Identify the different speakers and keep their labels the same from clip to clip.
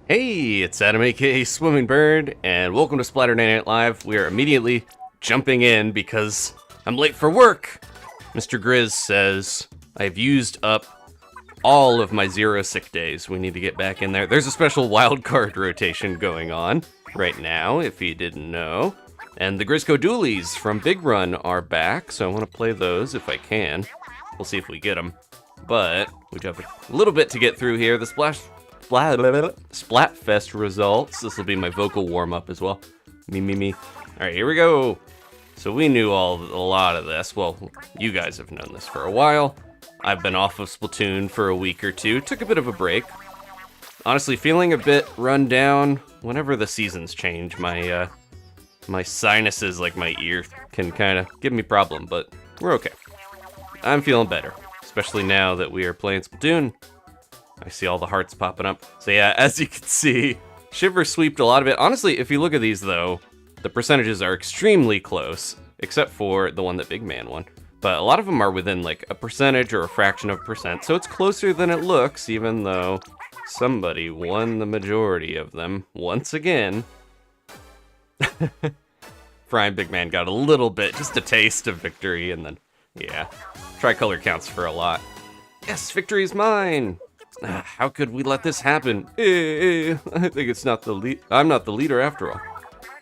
Speaker 1: Hey, it's Adam aka swimmingbird, and welcome to Splaturday Night Live. We are immediately jumping in because I'm late for work. Mr. Grizz says I've used up all of my 0 sick days. We need to get back in there. There's a special wildcard rotation going on right now, if you didn't know. And the Grizzco Dualies from Big Run are back, so I want to play those if I can. We'll see if we get them. But we have a little bit to get through here. The Splatfest results. This will be my vocal warm-up as well. Me. Alright, here we go. So we knew a lot of this. Well, you guys have known this for a while. I've been off of Splatoon for a week or two. Took a bit of a break. Honestly, feeling a bit run down. Whenever the seasons change, my sinuses, like my ear, can kind of give me problem, but we're okay. I'm feeling better, especially now that we are playing Splatoon. I see all the hearts popping up. So yeah, as you can see, Shiver sweeped a lot of it. Honestly, if you look at these though, the percentages are extremely close, except for the one that Big Man won. But a lot of them are within like a percentage or a fraction of a percent, so it's closer than it looks, even though somebody won the majority of them once again. Fry and Big Man got a little bit, just a taste of victory, and then, yeah, tricolor counts for a lot. Yes, victory is mine! How could we let this happen? I think it's not the lead. I'm not the leader after all.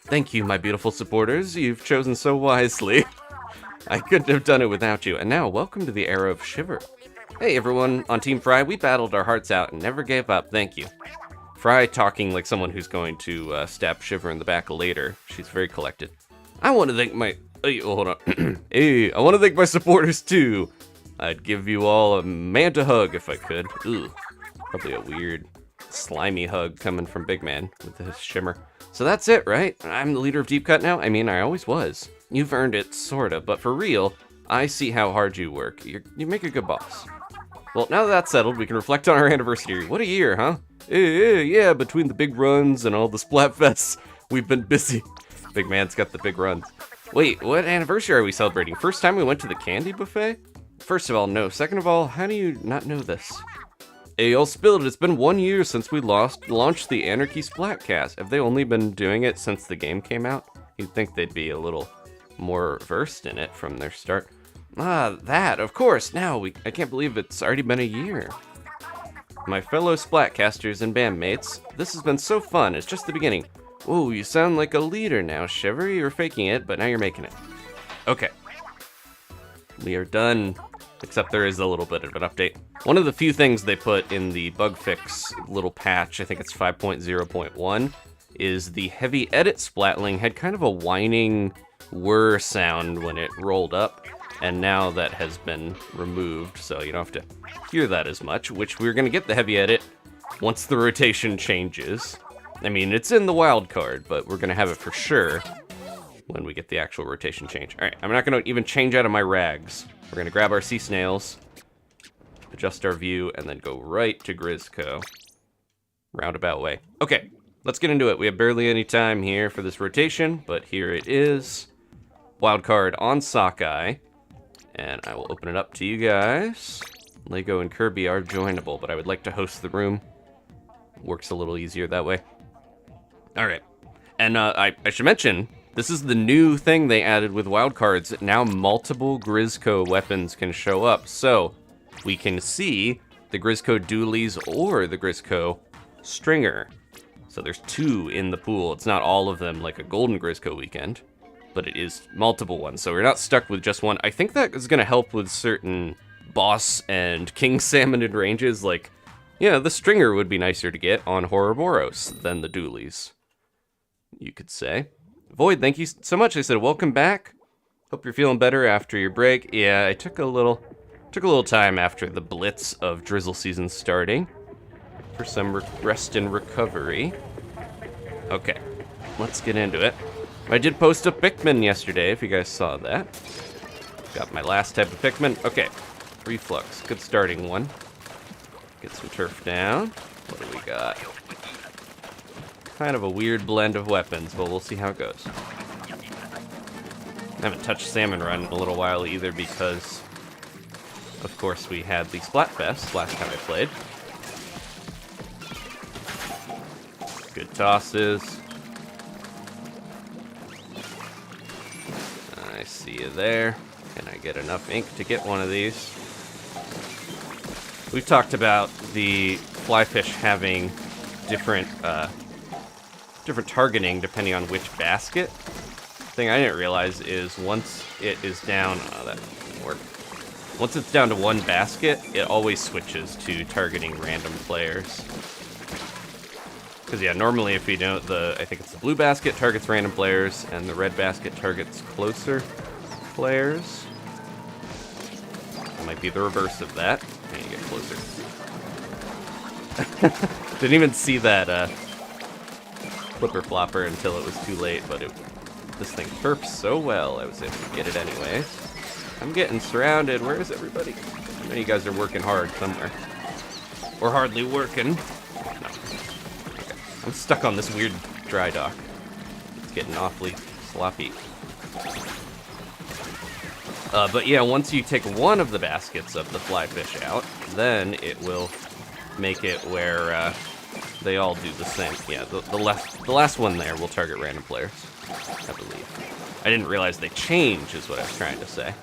Speaker 1: Thank you, my beautiful supporters. You've chosen so wisely. I couldn't have done it without you. And now, welcome to the era of Shiver. Hey everyone, on Team Fry, we battled our hearts out and never gave up. Thank you. Fry talking like someone who's going to stab Shiver in the back later. She's very collected. I want to thank my... Hey, hold on. Hey, I want to thank my supporters too. I'd give you all a manta hug if I could. Ugh. Probably a weird, slimy hug coming from Big Man with his shimmer. So that's it, right? I'm the leader of Deep Cut now? I mean, I always was. You've earned it, sorta, but for real, I see how hard you work. You make a good boss. Well, now that that's settled, we can reflect on our anniversary. What a year, huh? Yeah, between the big runs and all the Splatfests, we've been busy. Big Man's got the big runs. Wait, what anniversary are we celebrating? First time we went to the candy buffet? First of all, no. Second of all, how do you not know this? Hey, y'all spilled it. It's been 1 year since we launched the Anarchy Splatcast. Have they only been doing it since the game came out? You'd think they'd be a little more versed in it from their start. Ah, that, of course. Now, I can't believe it's already been a year. My fellow Splatcasters and bandmates, this has been so fun. It's just the beginning. Ooh, you sound like a leader now, Shiver. You were faking it, but now you're making it. Okay. We are done. Except there is a little bit of an update. One of the few things they put in the bug fix little patch, I think it's 5.0.1, is the heavy edit Splatling had kind of a whining whir sound when it rolled up, and now that has been removed, so you don't have to hear that as much, which we're going to get the heavy edit once the rotation changes. I mean, it's in the wild card, but we're going to have it for sure when we get the actual rotation change. Alright, I'm not going to even change out of my rags. We're going to grab our sea snails, adjust our view, and then go right to Grizzco. Roundabout way. Okay, let's get into it. We have barely any time here for this rotation, but here it is. Wildcard on Sockeye. And I will open it up to you guys. Lego and Kirby are joinable, but I would like to host the room. Works a little easier that way. Alright, and I should mention, this is the new thing they added with wildcards. Now multiple Grizzco weapons can show up, so we can see the Grizzco Dualies or the Grizzco Stringer. So there's 2 in the pool. It's not all of them like a Golden Grizzco weekend, but it is multiple ones, so we're not stuck with just one. I think that is going to help with certain boss and King Salmonid ranges, like, yeah, the Stringer would be nicer to get on Horrorboros than the Dualies, you could say. Void, thank you so much. I said, welcome back. Hope you're feeling better after your break. Yeah, I took a little time after the blitz of Drizzle season starting for some rest and recovery. Okay, let's get into it. I did post a Pikmin yesterday, if you guys saw that. Got my last type of Pikmin. Okay, Reflux, good starting one. Get some turf down. What do we got? Kind of a weird blend of weapons, but we'll see how it goes. I haven't touched Salmon Run in a little while either because, of course, we had the Splatfest last time I played. Good tosses. I see you there. Can I get enough ink to get one of these? We've talked about the flyfish having different targeting depending on which basket. The thing I didn't realize is once it is down, that didn't work. Once it's down to one basket, it always switches to targeting random players. Because yeah, normally if you don't, I think it's the blue basket targets random players, and the red basket targets closer players. It might be the reverse of that. And you get closer. Didn't even see that flipper flopper until it was too late, but this thing chirps so well, I was able to get it anyways. I'm getting surrounded. Where is everybody? I know you guys are working hard somewhere. Or hardly working. No. Okay. I'm stuck on this weird dry dock. It's getting awfully sloppy. But yeah, once you take one of the baskets of the flyfish out, then it will make it where they all do the same. Yeah, the last one there will target random players, I believe. I didn't realize they change, is what I was trying to say.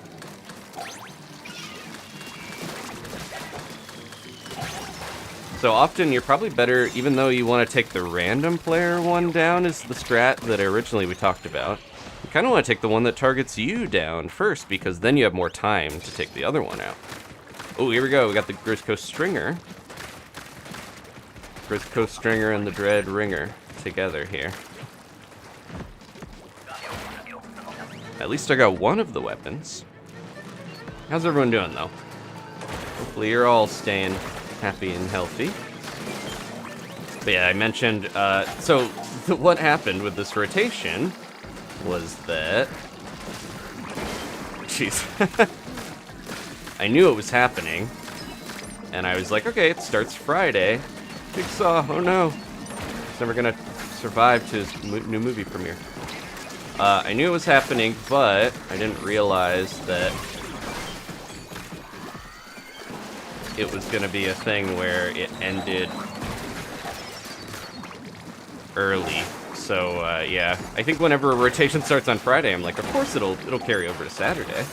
Speaker 1: So often you're probably better, even though you want to take the random player one down is the strat that originally we talked about. You kind of want to take the one that targets you down first, because then you have more time to take the other one out. Oh, here we go. We got the Grizzco Stringer. Grizzco Stringer and the Dread Ringer together here. At least I got one of the weapons. How's everyone doing, though? Hopefully you're all staying happy and healthy. But yeah, I mentioned, so what happened with this rotation was that... Jeez. I knew it was happening, and I was like, okay, it starts Friday. Jigsaw, oh no. He's never gonna survive to his new movie premiere. I knew it was happening, but I didn't realize that it was gonna be a thing where it ended early. So yeah, I think whenever a rotation starts on Friday, I'm like, of course it'll carry over to Saturday.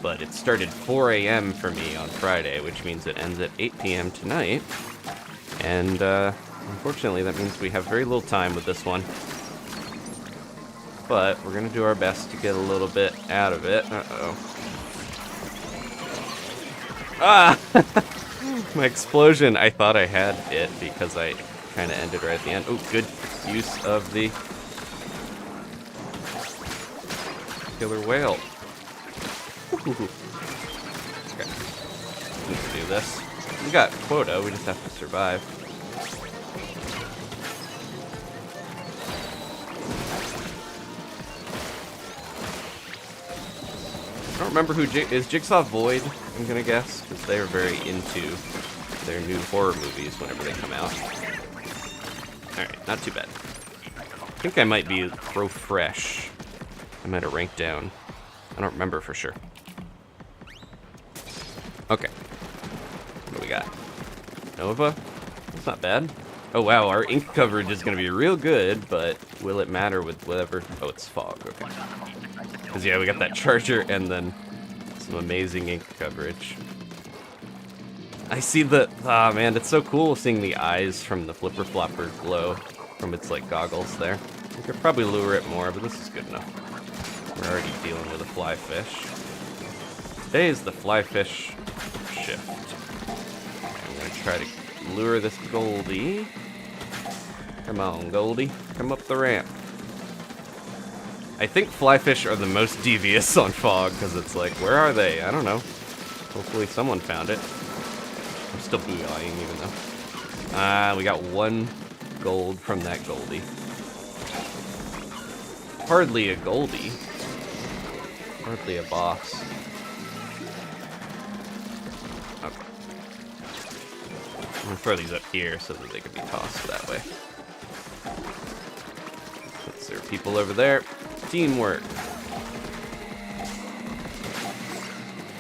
Speaker 1: But it started 4 a.m. for me on Friday, which means it ends at 8 p.m. tonight. And unfortunately, that means we have very little time with this one. But we're gonna do our best to get a little bit out of it. Uh-oh. Ah! My explosion, I thought I had it because I kind of ended right at the end. Oh, good use of the killer whale. Ooh. Okay, let's do this. We got quota, we just have to survive. I don't remember who is Jigsaw Void, I'm gonna guess, because they are very into their new horror movies whenever they come out. Alright, not too bad. I think I might be Pro Fresh. I might have ranked down. I don't remember for sure. Okay. What do we got? Nova? That's not bad. Oh wow, our ink coverage is gonna be real good, but will it matter with whatever? Oh, it's fog, okay. Because yeah, we got that charger and then some amazing ink coverage. I see the, ah man, it's so cool seeing the eyes from the flipper flopper glow from its like goggles there. We could probably lure it more, but this is good enough. We're already dealing with a fly fish. Today is the fly fish shift. I'm gonna try to lure this Goldie. Come on, Goldie. Come up the ramp. I think fly fish are the most devious on fog, because it's like, where are they? I don't know. Hopefully someone found it. I'm still booyahing even though. We got one gold from that Goldie. Hardly a Goldie. Hardly a boss. Okay. I'm gonna throw these up here so that they can be tossed that way. There are people over there. Teamwork.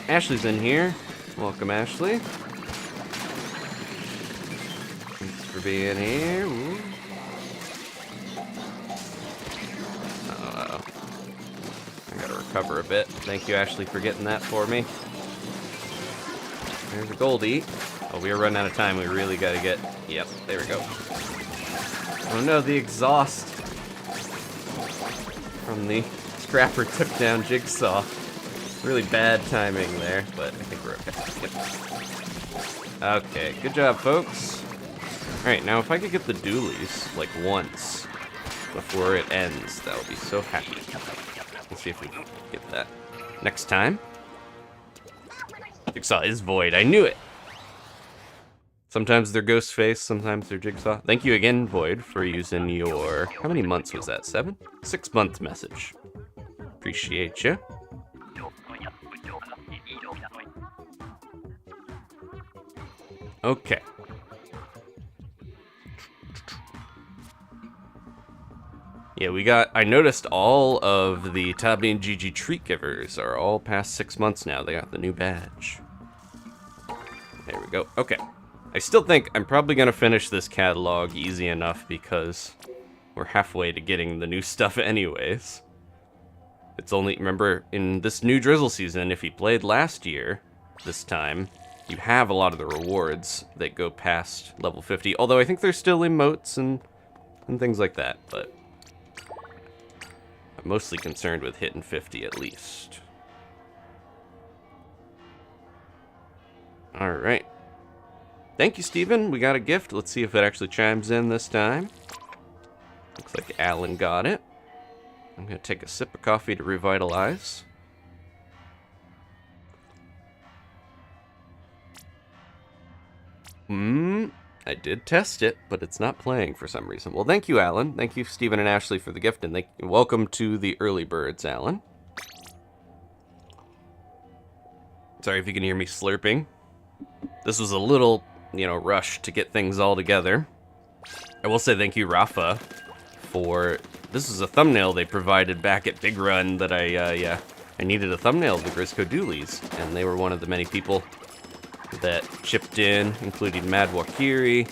Speaker 1: Ashley's in here. Welcome, Ashley. Thanks for being here. Ooh. recover a bit. Thank you, Ashley, for getting that for me. There's a Goldie. Oh, we are running out of time. We really gotta get... Yep, there we go. Oh no, the exhaust from the scrapper took down Jigsaw. Really bad timing there, but I think we're okay. Yep. Okay, good job, folks. Alright, now if I could get the dualies, like, once before it ends, that would be so happy. Let's see if we can get that next time. Jigsaw is Void. I knew it! Sometimes they're Ghostface, sometimes they're Jigsaw. Thank you again, Void, for using your... How many months was that? 7? 6-month message. Appreciate you. Okay. Yeah, we got... I noticed all of the Tabi and Gigi treat givers are all past 6 months now. They got the new badge. There we go. Okay. I still think I'm probably going to finish this catalog easy enough because we're halfway to getting the new stuff anyways. It's only... Remember, in this new Drizzle season, if you played last year, this time, you have a lot of the rewards that go past level 50. Although I think there's still emotes and things like that, but... I'm mostly concerned with hitting 50 at least. Alright. Thank you, Steven. We got a gift. Let's see if it actually chimes in this time. Looks like Alan got it. I'm going to take a sip of coffee to revitalize. I did test it, but it's not playing for some reason. Well, thank you, Alan. Thank you, Steven and Ashley, for the gift, and welcome to the early birds, Alan. Sorry if you can hear me slurping. This was a little, rush to get things all together. I will say thank you, Rafa, for... This is a thumbnail they provided back at Big Run that I needed a thumbnail of the Grizzco Dualies, and they were one of the many people that chipped in, including MadWalkeri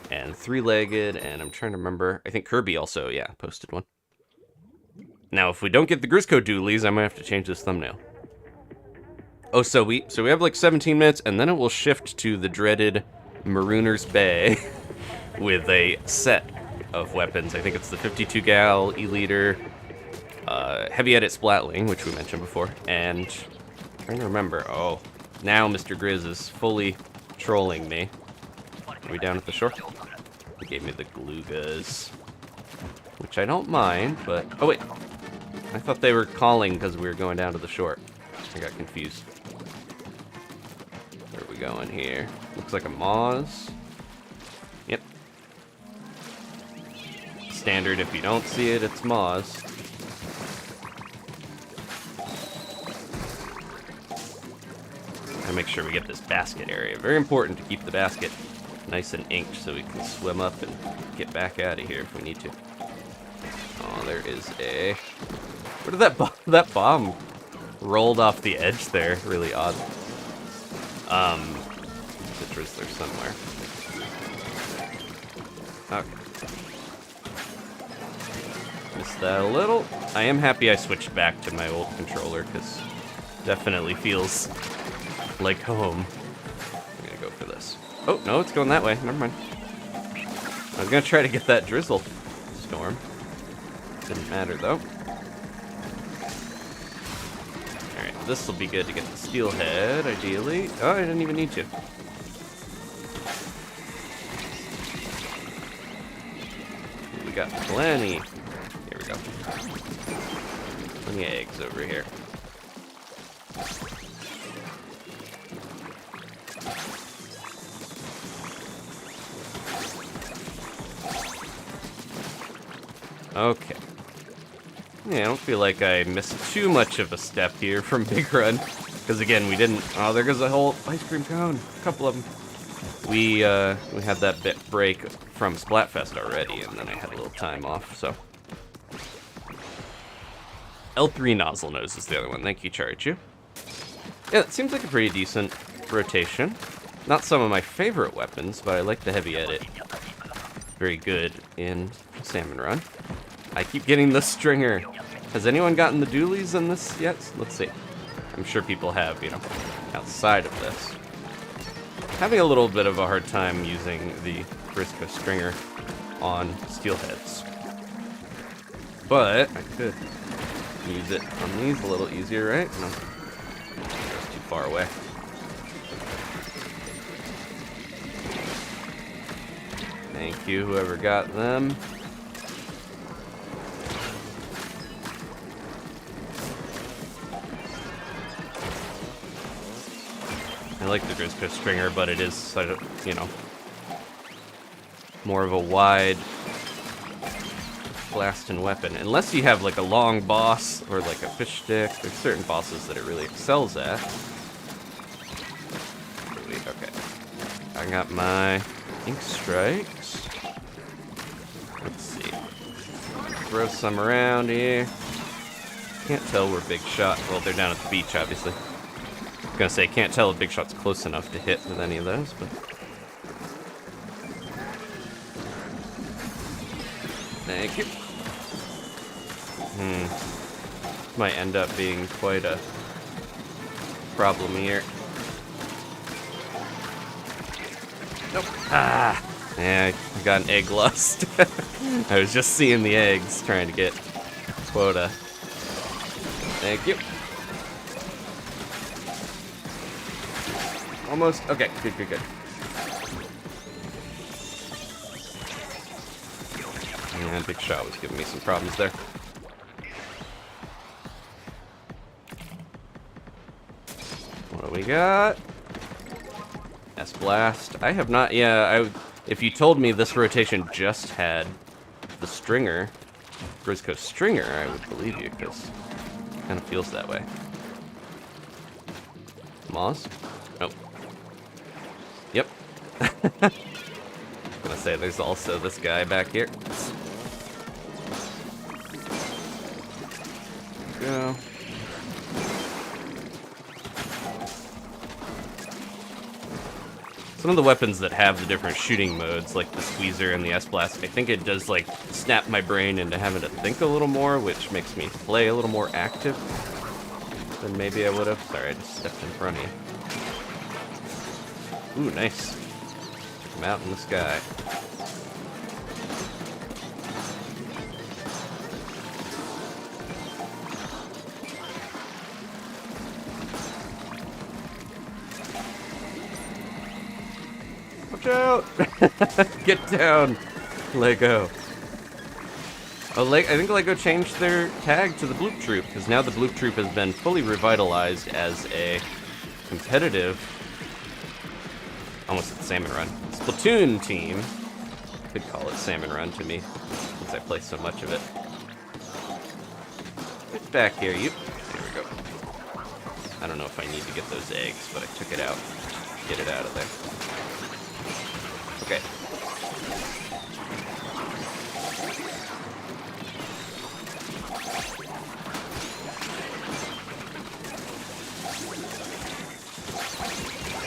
Speaker 1: and Three-Legged, and I'm trying to remember, I think Kirby also, posted one. Now, if we don't get the Grizzco Dualies, I might have to change this thumbnail. Oh, so we have like 17 minutes, and then it will shift to the dreaded Marooner's Bay with a set of weapons. I think it's the 52 gal, E-liter, heavy edit Splatling, which we mentioned before, and I'm trying to remember, now Mr. Grizz is fully trolling me. Are we down at the shore? He gave me the Glugas, which I don't mind, but... Oh, wait. I thought they were calling because we were going down to the shore. I got confused. Where are we going here? Looks like a Moz. Yep. Standard, if you don't see it, it's Moz. Make sure we get this basket area. Very important to keep the basket nice and inked so we can swim up and get back out of here if we need to. Oh, there is a... Where did that bomb rolled off the edge there? Really odd. The Drizzler somewhere. Okay. Missed that a little. I am happy I switched back to my old controller because definitely feels like home. I'm gonna go for this. Oh, no, it's going that way. Never mind. I was gonna try to get that Drizzle storm. Didn't matter, though. Alright, this will be good to get the steelhead, ideally. Oh, I didn't even need to. We got plenty. Here we go. Plenty of eggs over here. Okay. Yeah, I don't feel like I missed too much of a step here from Big Run. Because again, we didn't... Oh, there goes a whole ice cream cone. A couple of them. We had that bit break from Splatfest already, and then I had a little time off, so... L3 Nozzle Nose is the other one. Thank you, Charichu. Yeah, it seems like a pretty decent rotation. Not some of my favorite weapons, but I like the heavy edit. Very good in Salmon Run. I keep getting the stringer. Has anyone gotten the dualies in this yet? Let's see. I'm sure people have, you know, outside of this. Having a little bit of a hard time using the Grizzco stringer on steelheads. But I could use it on these a little easier, right? No. That's too far away. Thank you, whoever got them. I like the Grizzco stringer, but it is such a, you know, more of a wide blasting weapon. Unless you have like a long boss or like a fish stick, there's certain bosses that it really excels at. Okay, I got my ink strikes. Let's see. Throw some around here. Can't tell where Big Shot. Well, they're down at the beach, obviously. I was gonna say, can't tell if Big Shot's close enough to hit with any of those, but. Thank you. Might end up being quite a problem here. Nope. Ah! Yeah, I got an egg lust. I was just seeing the eggs, trying to get quota. Thank you. Almost. Okay, good, good, good. Yeah, Big Shot was giving me some problems there. What do we got? S-Blast. I have not, yeah, if you told me this rotation just had the stringer, Grizzco stringer, I would believe you, because it kind of feels that way. Moss? Nope. Yep. I'm gonna say there's also this guy back here. Go. Some of the weapons that have the different shooting modes, like the Squeezer and the S-Blast, I think it does like snap my brain into having to think a little more, which makes me play a little more active than maybe I would have. Sorry, I just stepped in front of you. Ooh, nice. Check them out in the sky. Watch out! Get down, Lego. Oh, I think Lego changed their tag to the Bloop Troop, because now the Bloop Troop has been fully revitalized as a competitive, almost at Salmon Run, Splatoon team. Could call it Salmon Run to me, since I play so much of it. Get back here, you. There we go. I don't know if I need to get those eggs, but I took it out. Get it out of there. Okay.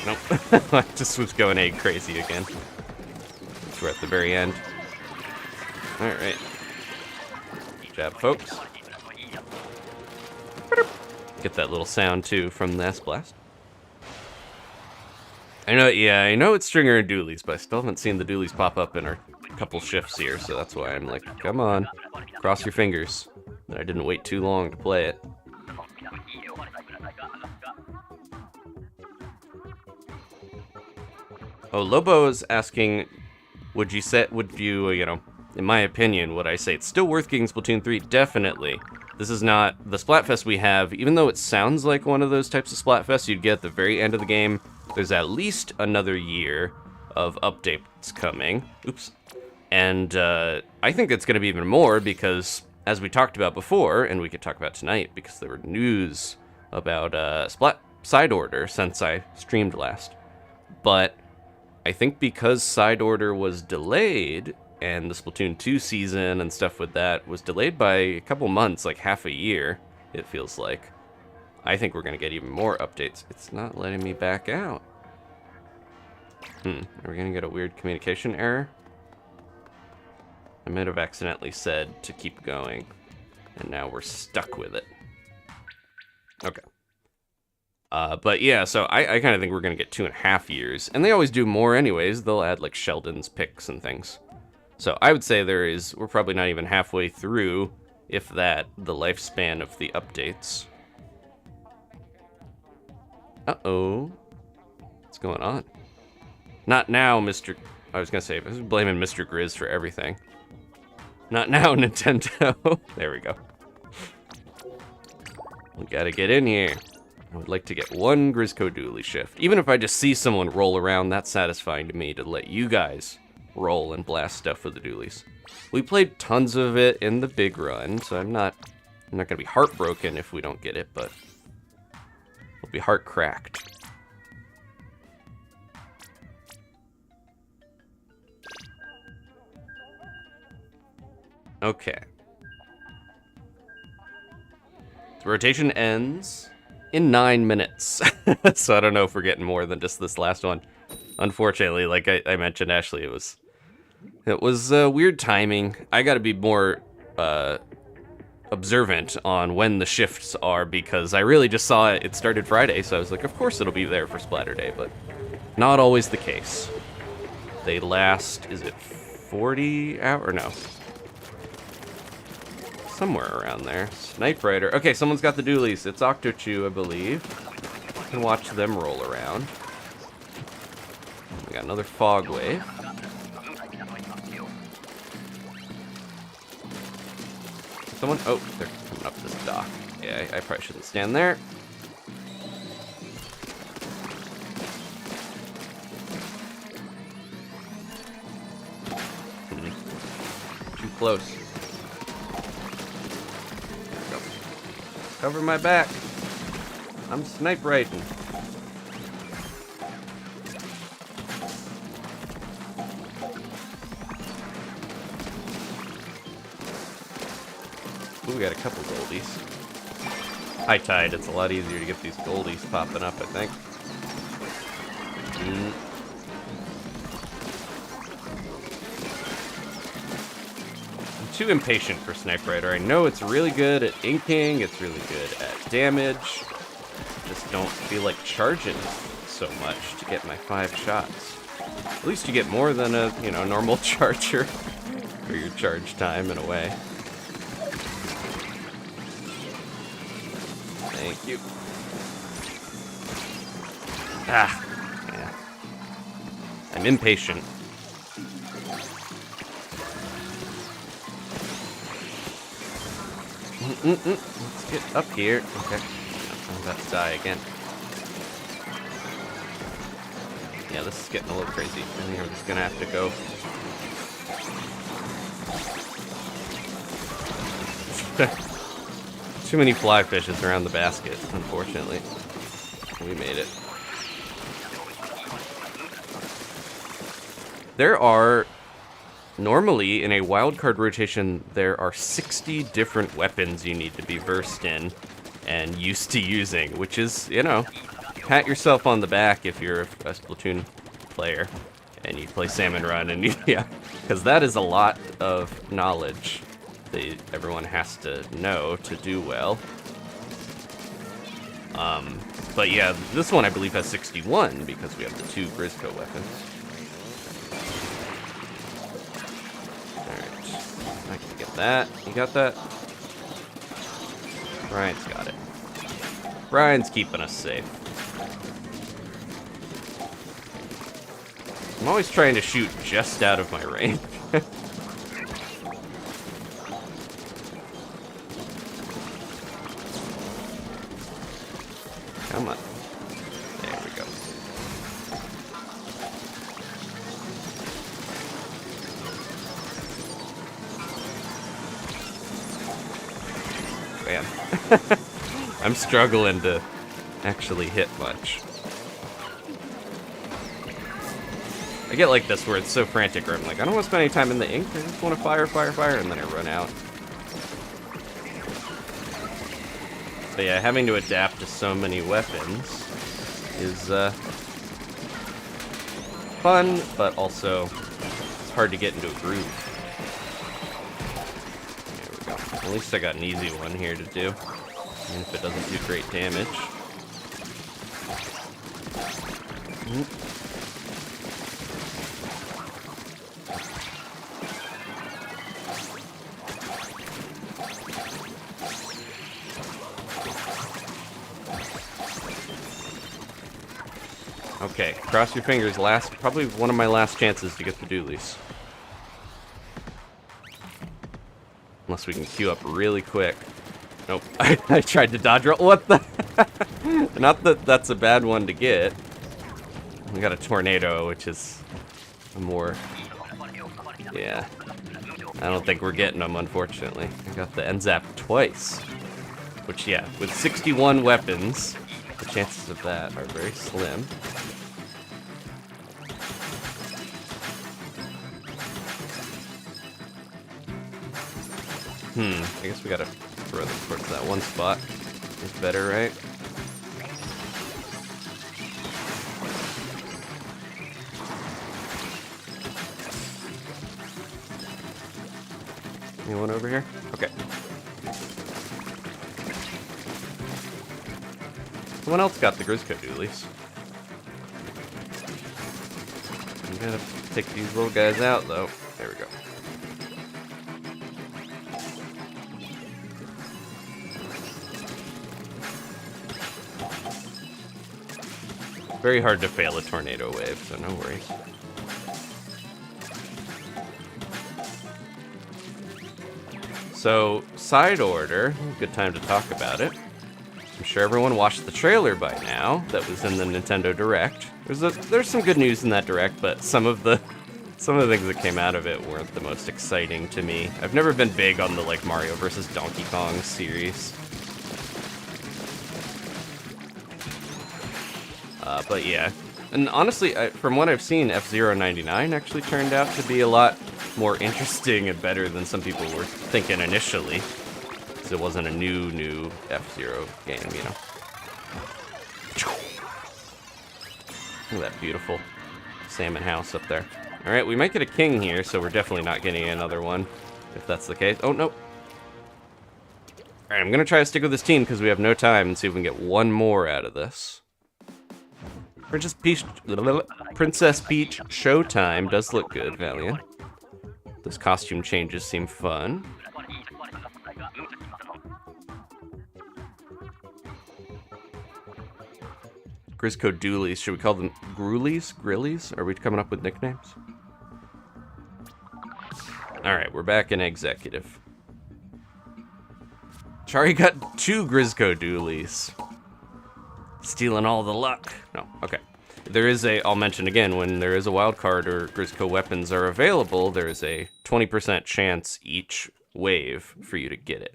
Speaker 1: Nope. I just was going egg crazy again. We're at the very end. Alright. Jab, folks. Get that little sound, too, from the S-Blast. I know, yeah, I know it's Stringer and Dualies, but I still haven't seen the Dualies pop up in our couple shifts here, so that's why I'm like, come on, cross your fingers that I didn't wait too long to play it. Oh, Lobo is asking, would you, you know, in my opinion, would I say it's still worth getting Splatoon 3? Definitely. This is not the Splatfest we have, even though it sounds like one of those types of Splatfests you'd get at the very end of the game. There's at least another year of updates coming. Oops. And I think it's going to be even more because, as we talked about before, and we could talk about tonight, because there were news about Splat Side Order since I streamed last. But I think because Side Order was delayed, and the Splatoon 2 season and stuff with that was delayed by a couple months, like half a year, it feels like. I think we're going to get even more updates. It's not letting me back out. Are we going to get a weird communication error? I might have accidentally said to keep going. And now we're stuck with it. Okay. But yeah, so I kind of think we're going to get 2.5 years. And they always do more anyways. They'll add like Sheldon's picks and things. So I would say we're probably not even halfway through, if that, the lifespan of the updates. Uh-oh. What's going on? Not now, Mr. I was going to say, I was blaming Mr. Grizz for everything. Not now, Nintendo. There we go. We gotta get in here. I would like to get one Grizzco Dualie shift. Even if I just see someone roll around, that's satisfying to me to let you guys roll and blast stuff with the Dualies. We played tons of it in the big run, so I'm not gonna be heartbroken if we don't get it, but we'll be heart cracked. Okay. The rotation ends in 9 minutes. So I don't know if we're getting more than just this last one. Unfortunately, like I mentioned, Ashley, it was weird timing. I gotta be more observant on when the shifts are, because I really just saw it started Friday, so I was like, of course it'll be there for Splatterday, but not always the case. They last, is it 40 hours? No. Somewhere around there. Snipe Rider. Okay, someone's got the Dualies. It's Octochew, I believe. You can watch them roll around. We got another fog wave. Someone? Oh, they're coming up this dock. Yeah, I probably shouldn't stand there. Too close. Cover my back. I'm snipe riding. Ooh, we got a couple goldies. High tide, it's a lot easier to get these goldies popping up, I think. Too impatient for Snipe Rider. I know it's really good at inking, it's really good at damage. Just don't feel like charging so much to get my 5 shots. At least you get more than a, normal charger for your charge time in a way. Thank you. Ah, yeah. I'm impatient. Let's get up here. Okay. I'm about to die again. Yeah, this is getting a little crazy. I think I'm just gonna have to go. Too many fly fishes around the basket, unfortunately. We made it. There are... Normally, in a wildcard rotation, there are 60 different weapons you need to be versed in and used to using, which is, pat yourself on the back if you're a Splatoon player and you play Salmon Run, and yeah, because that is a lot of knowledge that everyone has to know to do well. But yeah, this one I believe has 61 because we have the 2 Grizzco weapons. I can get that. You got that? Brian's got it. Brian's keeping us safe. I'm always trying to shoot just out of my range. Come on. There we go. Man. I'm struggling to actually hit much. I get like this where it's so frantic where I'm like, I don't want to spend any time in the ink, I just want to fire, and then I run out. But yeah, having to adapt to so many weapons is fun, but also it's hard to get into a groove. There we go. At least I got an easy one here to do, even if it doesn't do great damage. Okay, cross your fingers. Probably one of my last chances to get the dualies. Unless we can queue up really quick. Nope, I tried to dodge roll. What the? Not that that's a bad one to get. We got a tornado, which is a more... Yeah. I don't think we're getting them, unfortunately. I got the N-Zap twice. Which, yeah, with 61 weapons, the chances of that are very slim. I guess we gotta throw them towards that one spot. It's better, right? Anyone over here? Okay. Someone else got the Grizzco Dualies. We gotta take these little guys out, though. There we go. Very hard to fail a tornado wave, so no worries. So, side order, good time to talk about it. I'm sure everyone watched the trailer by now that was in the Nintendo Direct. There's some good news in that Direct, but some of the things that came out of it weren't the most exciting to me. I've never been big on the like Mario vs. Donkey Kong series. But yeah, and honestly, from what I've seen, F-Zero 99 actually turned out to be a lot more interesting and better than some people were thinking initially. Because it wasn't a new F-Zero game, you know. Look at that beautiful salmon house up there. Alright, we might get a king here, so we're definitely not getting another one, if that's the case. Oh, no. Alright, I'm going to try to stick with this team because we have no time and see if we can get one more out of this. Princess Peach Showtime does look good, Valiant. Those costume changes seem fun. Grizzco Dualies, should we call them Grulies? Grillies? Are we coming up with nicknames? Alright, we're back in Executive. Chari got 2 Grizzco Dualies. Stealing all the luck. No, okay. There is I'll mention again, when there is a wildcard or Grizzco weapons are available, there is a 20% chance each wave for you to get it.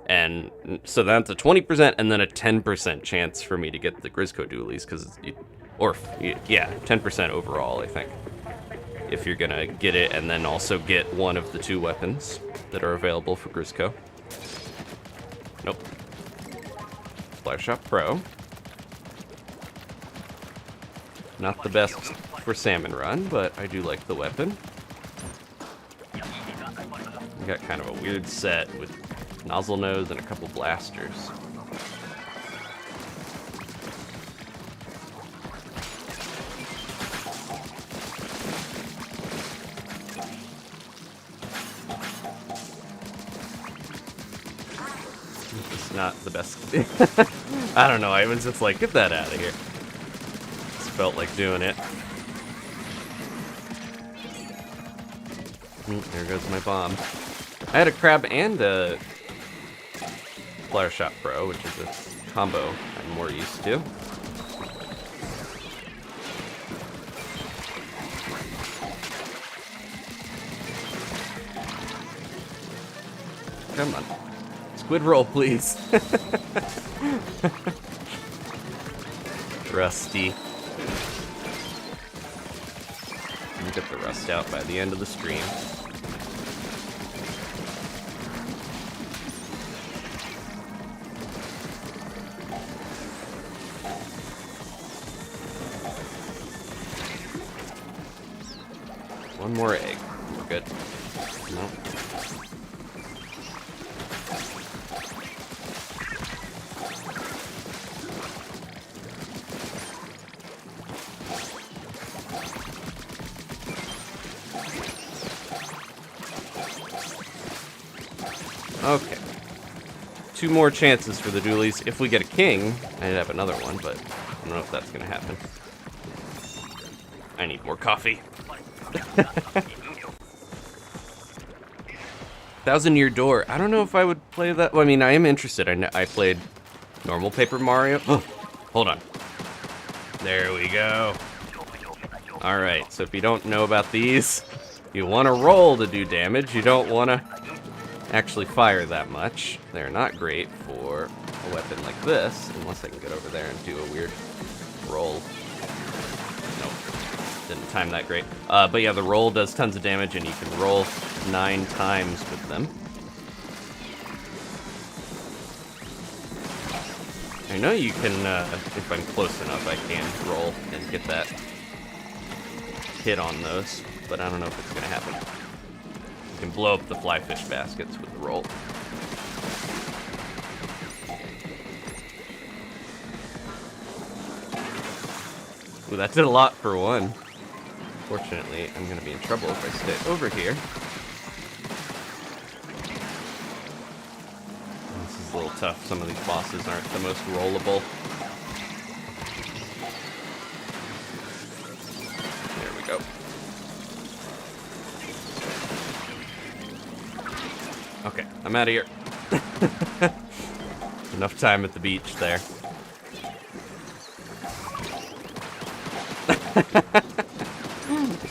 Speaker 1: And so that's a 20% and then a 10% chance for me to get the Grizzco Dualies, yeah, 10% overall, I think. If you're gonna get it and then also get one of the 2 weapons that are available for Grizzco. Nope. Flash Shot Pro. Not the best for Salmon Run, but I do like the weapon. We got kind of a weird set with Nozzle Nose and a couple blasters. It's not the best. I don't know, I was just like, get that out of here. Felt like doing it. There goes my bomb. I had a crab and a Flare Shot Pro, which is a combo I'm more used to. Come on. Squid roll, please. Rusty. Get the rust out by the end of the stream. One more egg. We're good. Nope. Okay. 2 more chances for the dualies. If we get a king, I'd have another one, but I don't know if that's gonna happen. I need more coffee. 1,000-Year Door. I don't know if I would play that. Well, I mean, I am interested. I played normal Paper Mario. Oh, hold on. There we go. All right, so if you don't know about these, you want to roll to do damage. You don't want to actually fire that much. They're not great for a weapon like this, unless I can get over there and do a weird roll. Nope, didn't time that great. But yeah, the roll does tons of damage, and you can roll 9 times with them. I know you can, if I'm close enough, I can roll and get that hit on those, but I don't know if it's gonna happen. You can blow up the fly fish baskets with the roll. Ooh, that did a lot for one. Fortunately, I'm gonna be in trouble if I stay over here. This is a little tough. Some of these bosses aren't the most rollable. There we go. Okay, I'm out of here. Enough time at the beach there. I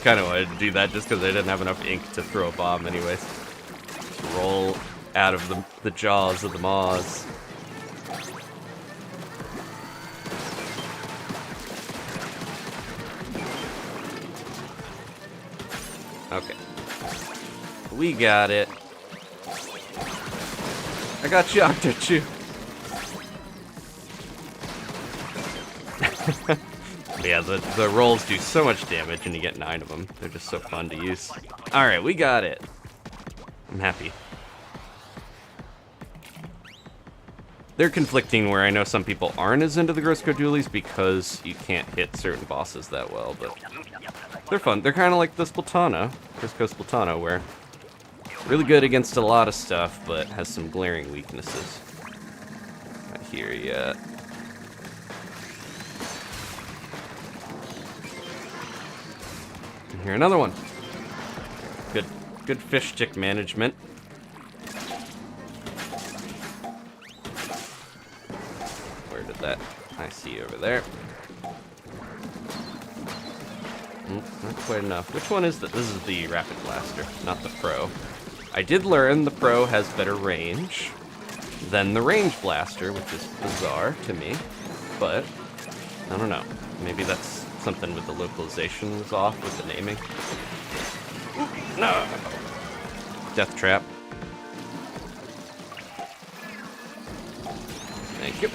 Speaker 1: kind of wanted to do that just because I didn't have enough ink to throw a bomb anyways. Just roll out of the jaws of the maws. Okay. We got it. I got you, Octochu. Yeah, the rolls do so much damage and you get 9 of them. They're just so fun to use. Alright, we got it. I'm happy. They're conflicting where I know some people aren't as into the Grizzco Dualies because you can't hit certain bosses that well, but they're fun. They're kind of like the Grizzco Splatana, where really good against a lot of stuff, but has some glaring weaknesses. Not here yet. And here another one. Good fish stick management. Where did that? I see over there. Not quite enough. Which one is that? This is the Rapid Blaster, not the Pro. I did learn the Pro has better range than the Range Blaster, which is bizarre to me, but I don't know. Maybe that's something with the localization was off with the naming. Ooh, no! Death Trap. Thank you.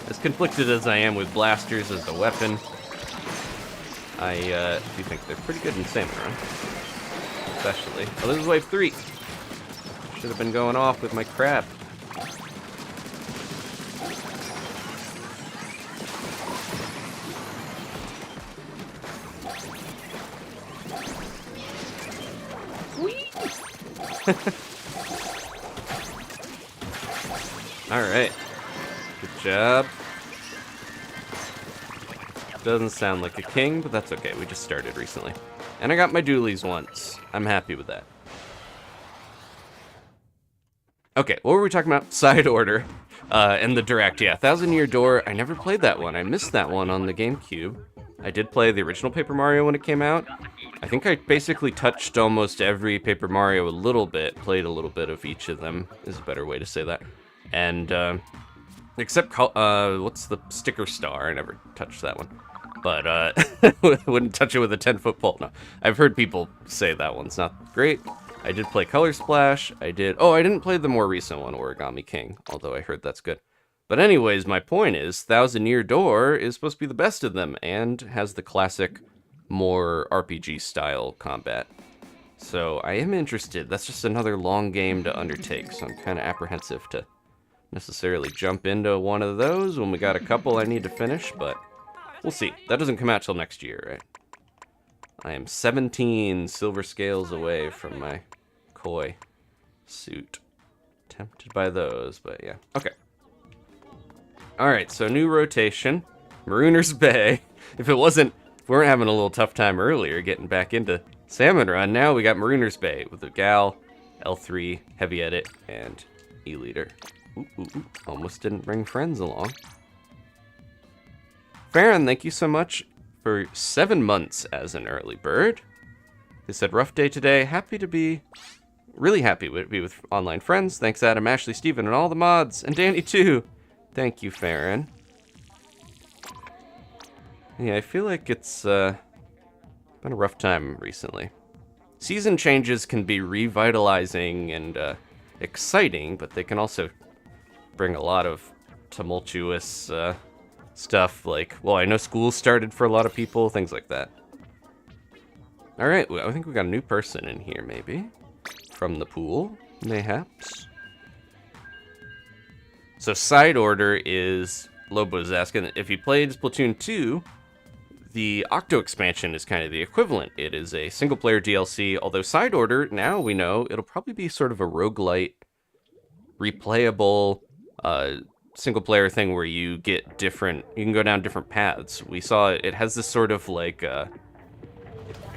Speaker 1: As conflicted as I am with blasters as a weapon, I do think they're pretty good in Salmon Run. Especially. Oh, this is wave 3. Should have been going off with my crab. Whee! Alright. Good job. Doesn't sound like a king, but that's okay. We just started recently. And I got my dualies once. I'm happy with that. Okay, what were we talking about? Side order. And the direct, yeah. 1,000-Year Door. I never played that one. I missed that one on the GameCube. I did play the original Paper Mario when it came out. I think I basically touched almost every Paper Mario a little bit. Played a little bit of each of them, is a better way to say that. And, except, what's the Sticker Star? I never touched that one. But, wouldn't touch it with a 10-foot pole. No, I've heard people say that one's not great. I did play Color Splash. I didn't play the more recent one, Origami King, although I heard that's good. But anyways, my point is, 1,000-Year Door is supposed to be the best of them, and has the classic more RPG style combat. So I am interested. That's just another long game to undertake, so I'm kind of apprehensive to necessarily jump into one of those when we got a couple I need to finish, but we'll see. That doesn't come out till next year, right? I am 17 silver scales away from my koi suit. Tempted by those, but yeah. Okay. Alright, so new rotation. Marooner's Bay. If we weren't having a little tough time earlier getting back into Salmon Run, now we got Marooner's Bay with the Gal, L3, Heavy Edit, and E-Leader. Ooh. Almost didn't bring friends along. Farron, thank you so much for 7 months as an early bird. He said, rough day today. Really happy to be with online friends. Thanks, Adam, Ashley, Steven, and all the mods. And Danny, too. Thank you, Farron. Yeah, I feel like it's been a rough time recently. Season changes can be revitalizing and exciting, but they can also bring a lot of tumultuous stuff like, well, I know school started for a lot of people, things like that. Alright, well, I think we got a new person in here, maybe. From the pool, mayhaps. So side order is, Lobo's asking, if you played Splatoon 2, the Octo expansion is kind of the equivalent. It is a single-player DLC, although side order, now we know, it'll probably be sort of a roguelite, replayable, single-player thing where you get different, you can go down different paths. We saw it has this sort of like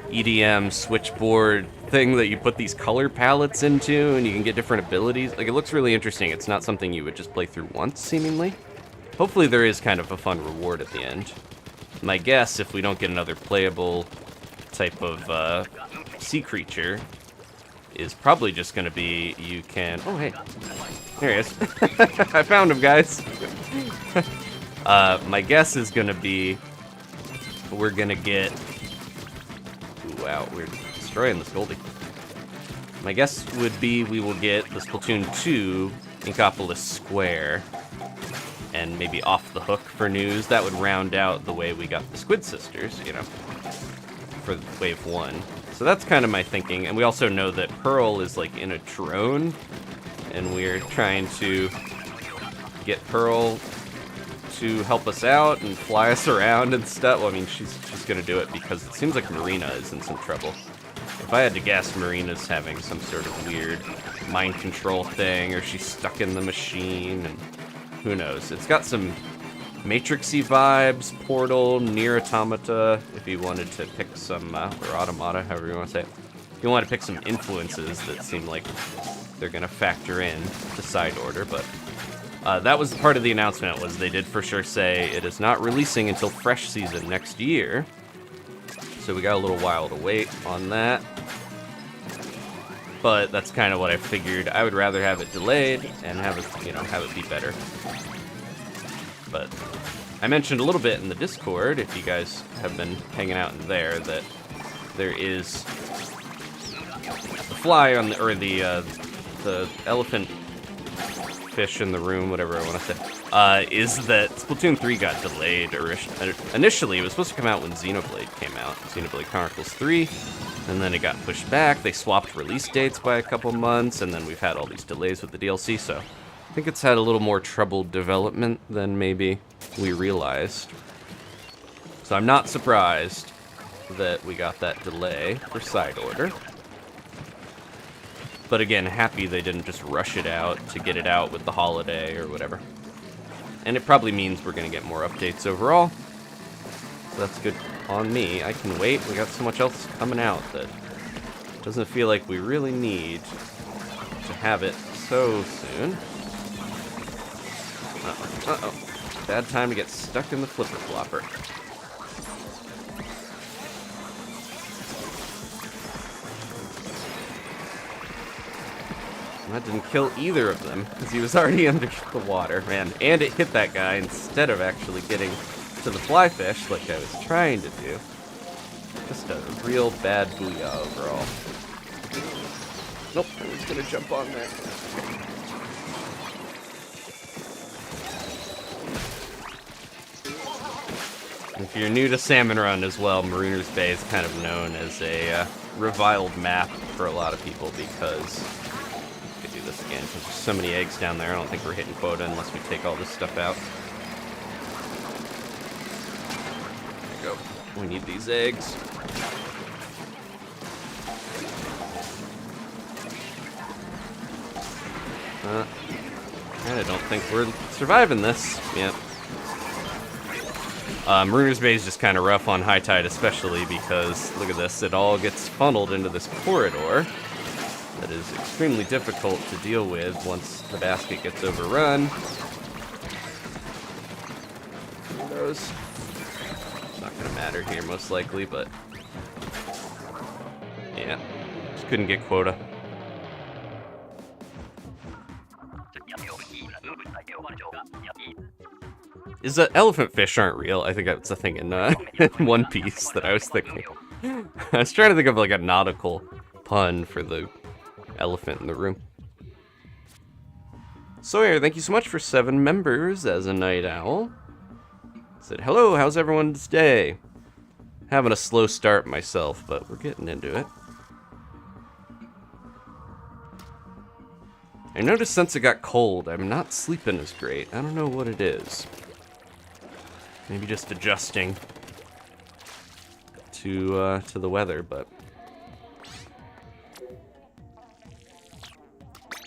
Speaker 1: EDM switchboard thing that you put these color palettes into and you can get different abilities. Like, it looks really interesting. It's not something you would just play through once, seemingly. Hopefully there is kind of a fun reward at the end. My guess, if we don't get another playable type of sea creature, is probably just going to be you can... Oh, hey. There he is. I found him, guys. My guess is going to be we're going to get... Ooh, wow, we're destroying this Goldie. My guess would be we will get the Splatoon 2 Inkopolis Square and maybe Off the Hook for news. That would round out the way we got the Squid Sisters, you know, for Wave 1. So that's kind of my thinking. And we also know that Pearl is like in a drone, and we're trying to get Pearl to help us out and fly us around and stuff. Well, I mean, she's gonna do it because it seems like Marina is in some trouble. If I had to guess, Marina's having some sort of weird mind control thing, or she's stuck in the machine, and who knows. It's got some Matrixy vibes, Portal, Nier Automata, if you wanted to pick some, or Automata, however you want to say it. If you want to pick some influences that seem like they're going to factor in to side order, but that was part of the announcement, was they did for sure say it is not releasing until Fresh Season next year. So we got a little while to wait on that. But that's kind of what I figured. I would rather have it delayed and have it, you know, have it be better. But I mentioned a little bit in the Discord, if you guys have been hanging out in there, that there is the fly on the, or the elephant fish in the room, whatever I want to say, is that Splatoon 3 got delayed. Initially, it was supposed to come out when Xenoblade came out, Xenoblade Chronicles 3, and then it got pushed back. They swapped release dates by a couple months, and then we've had all these delays with the DLC, so I think it's had a little more troubled development than maybe we realized. So I'm not surprised that we got that delay for side order. But again, happy they didn't just rush it out to get it out with the holiday or whatever. And it probably means we're going to get more updates overall. So that's good on me. I can wait. We got so much else coming out that it doesn't feel like we really need to have it so soon. Uh-oh. Bad time to get stuck in the flipper flopper. That didn't kill either of them, because he was already under the water, man. And it hit that guy instead of actually getting to the flyfish like I was trying to do. Just a real bad booyah overall. Nope, I was gonna jump on there. If you're new to Salmon Run as well, Marooner's Bay is kind of known as a reviled map for a lot of people because... I could do this again, because there's so many eggs down there, I don't think we're hitting quota unless we take all this stuff out. There we go. We need these eggs. I don't think we're surviving this. Yep. Marooner's Bay is just kind of rough on high tide, especially because, look at this, it all gets funneled into this corridor that is extremely difficult to deal with once the basket gets overrun. Those. It's not going to matter here, most likely, but yeah, just couldn't get quota. Is that elephant fish aren't real? I think that's a thing in One Piece that I was thinking. I was trying to think of like a nautical pun for the elephant in the room. Sawyer, thank you so much for 7 members as a night owl. Said, hello, how's everyone's day? Having a slow start myself, but we're getting into it. I noticed since it got cold, I'm not sleeping as great. I don't know what it is. Maybe just adjusting to the weather, but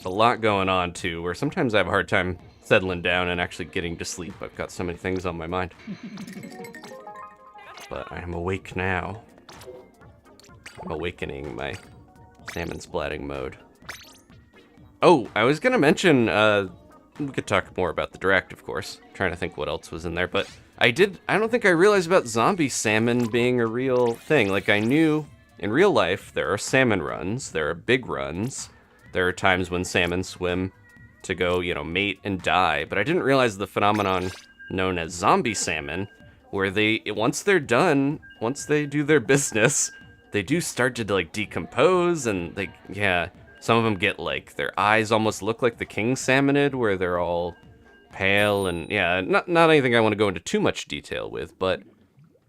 Speaker 1: a lot going on too, where sometimes I have a hard time settling down and actually getting to sleep. I've got so many things on my mind. But I am awake now. I'm awakening my salmon splatting mode. Oh, I was gonna mention, we could talk more about the direct, of course. I'm trying to think what else was in there, but I don't think I realized about zombie salmon being a real thing. Like, I knew in real life there are salmon runs, there are big runs, there are times when salmon swim to go, you know, mate and die, but I didn't realize the phenomenon known as zombie salmon, where once they're done, once they do their business, they do start to, like, decompose, and some of them get, like, their eyes almost look like the King Salmonid, where they're all pale, and yeah, not anything I want to go into too much detail with, but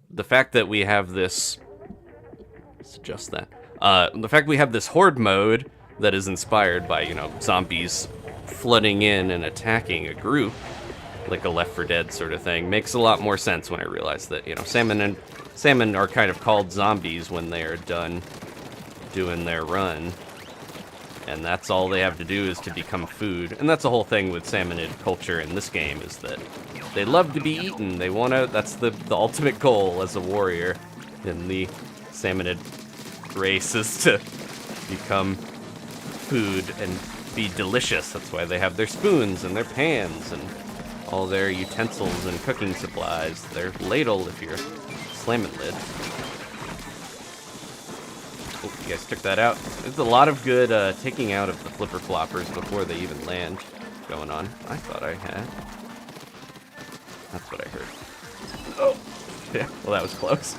Speaker 1: the fact that we have this, let's adjust that, the fact we have this horde mode that is inspired by, you know, zombies flooding in and attacking a group, like a Left 4 Dead sort of thing, makes a lot more sense when I realized that, you know, salmon are kind of called zombies when they are done doing their run. And that's all they have to do is to become food. And that's the whole thing with salmonid culture in this game, is that they love to be eaten. They want to, that's the ultimate goal as a warrior in the salmonid race, is to become food and be delicious. That's why they have their spoons and their pans and all their utensils and cooking supplies. Their ladle, if you're slamming lid. Oh, you guys took that out. There's a lot of good taking out of the flipper floppers before they even land going on. I thought I had. That's what I heard. Oh! Yeah, well that was close.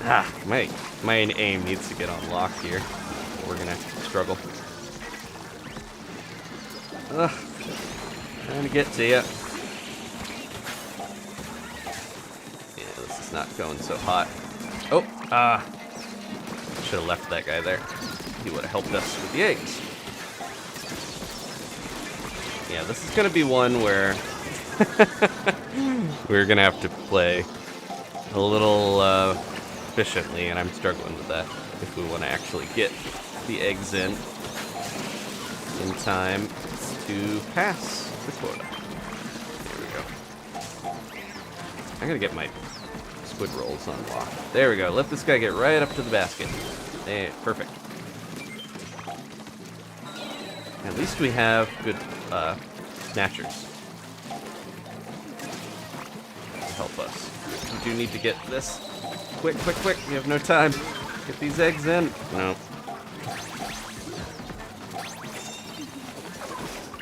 Speaker 1: Ah, my aim needs to get on lock here. We're gonna struggle. Ugh. Trying to get to you. Yeah, this is not going so hot. Oh! Should have left that guy there. He would have helped us with the eggs. Yeah, this is going to be one where we're going to have to play a little efficiently, and I'm struggling with that if we want to actually get the eggs in time to pass the quota. There we go. I'm going to get my squid rolls unlocked. There we go. Let this guy get right up to the basket. Hey, perfect. At least we have good snatchers to help us. We do need to get this. Quick, quick, quick. We have no time. Get these eggs in. No.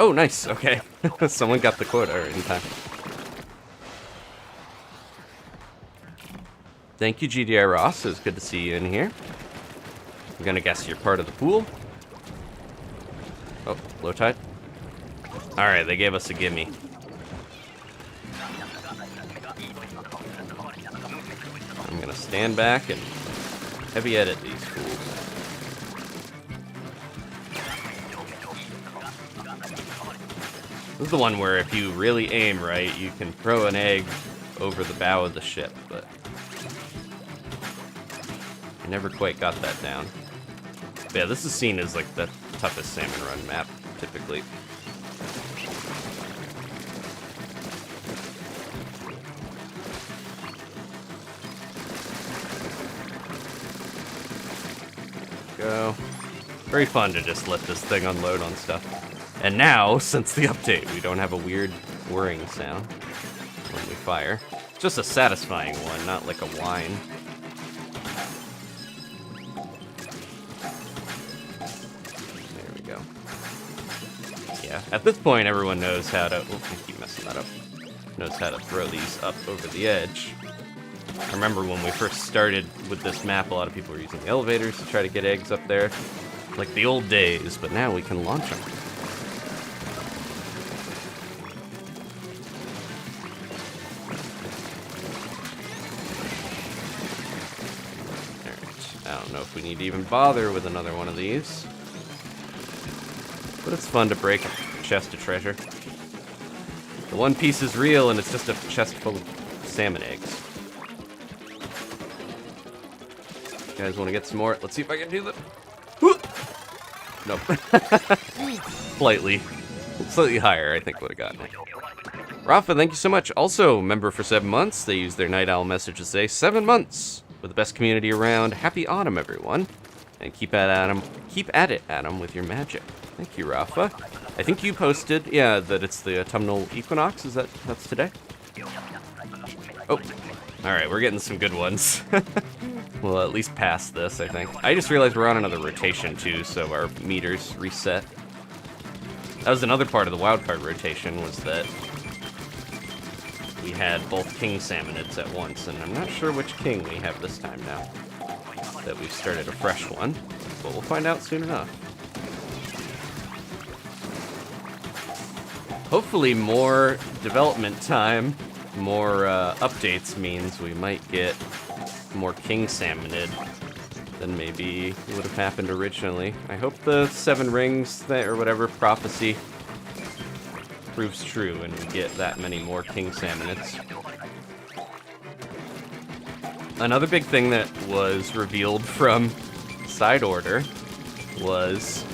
Speaker 1: Oh, nice. Okay. Someone got the quota in time. Thank you, GDI Ross. It was good to see you in here. I'm gonna guess you're part of the pool. Oh, low tide. Alright, they gave us a gimme. stand back and heavy edit these fools. This is the one where if you really aim right, you can throw an egg over the bow of the ship, but I never quite got that down. But yeah, this is seen as like the toughest Salmon Run map, typically. Go. Very fun to just let this thing unload on stuff. And now, since the update, we don't have a weird whirring sound when we fire. It's just a satisfying one, not like a whine. There we go. Yeah, at this point, everyone knows how to... Oh, I keep messing that up. Knows how to throw these up over the edge. I remember when we first started with this map, a lot of people were using the elevators to try to get eggs up there. Like the old days, but now we can launch them. Alright, I don't know if we need to even bother with another one of these. But it's fun to break a chest of treasure. The one piece is real and it's just a chest full of salmon eggs. You guys want to get some more? Let's see if I can do that. Nope. Slightly higher, I think would have gotten it. Rafa, thank you so much. Also, member for 7 months. They use their Night Owl message to say 7 months with the best community around. Happy autumn, everyone, and keep at it, Adam, with your magic. Thank you, Rafa. I think you posted, yeah, that it's the autumnal equinox. That's today? Oh, all right, we're getting some good ones. We'll at least pass this, I think. I just realized we're on another rotation, too, so our meters reset. That was another part of the Wildcard rotation, was that we had both King Salmonids at once, and I'm not sure which king we have this time now. That we've started a fresh one, but we'll find out soon enough. Hopefully more development time, more updates means we might get more King Salmonid than maybe would have happened originally. I hope the 7 rings or whatever prophecy proves true and we get that many more King Salmonids. Another big thing that was revealed from Side Order was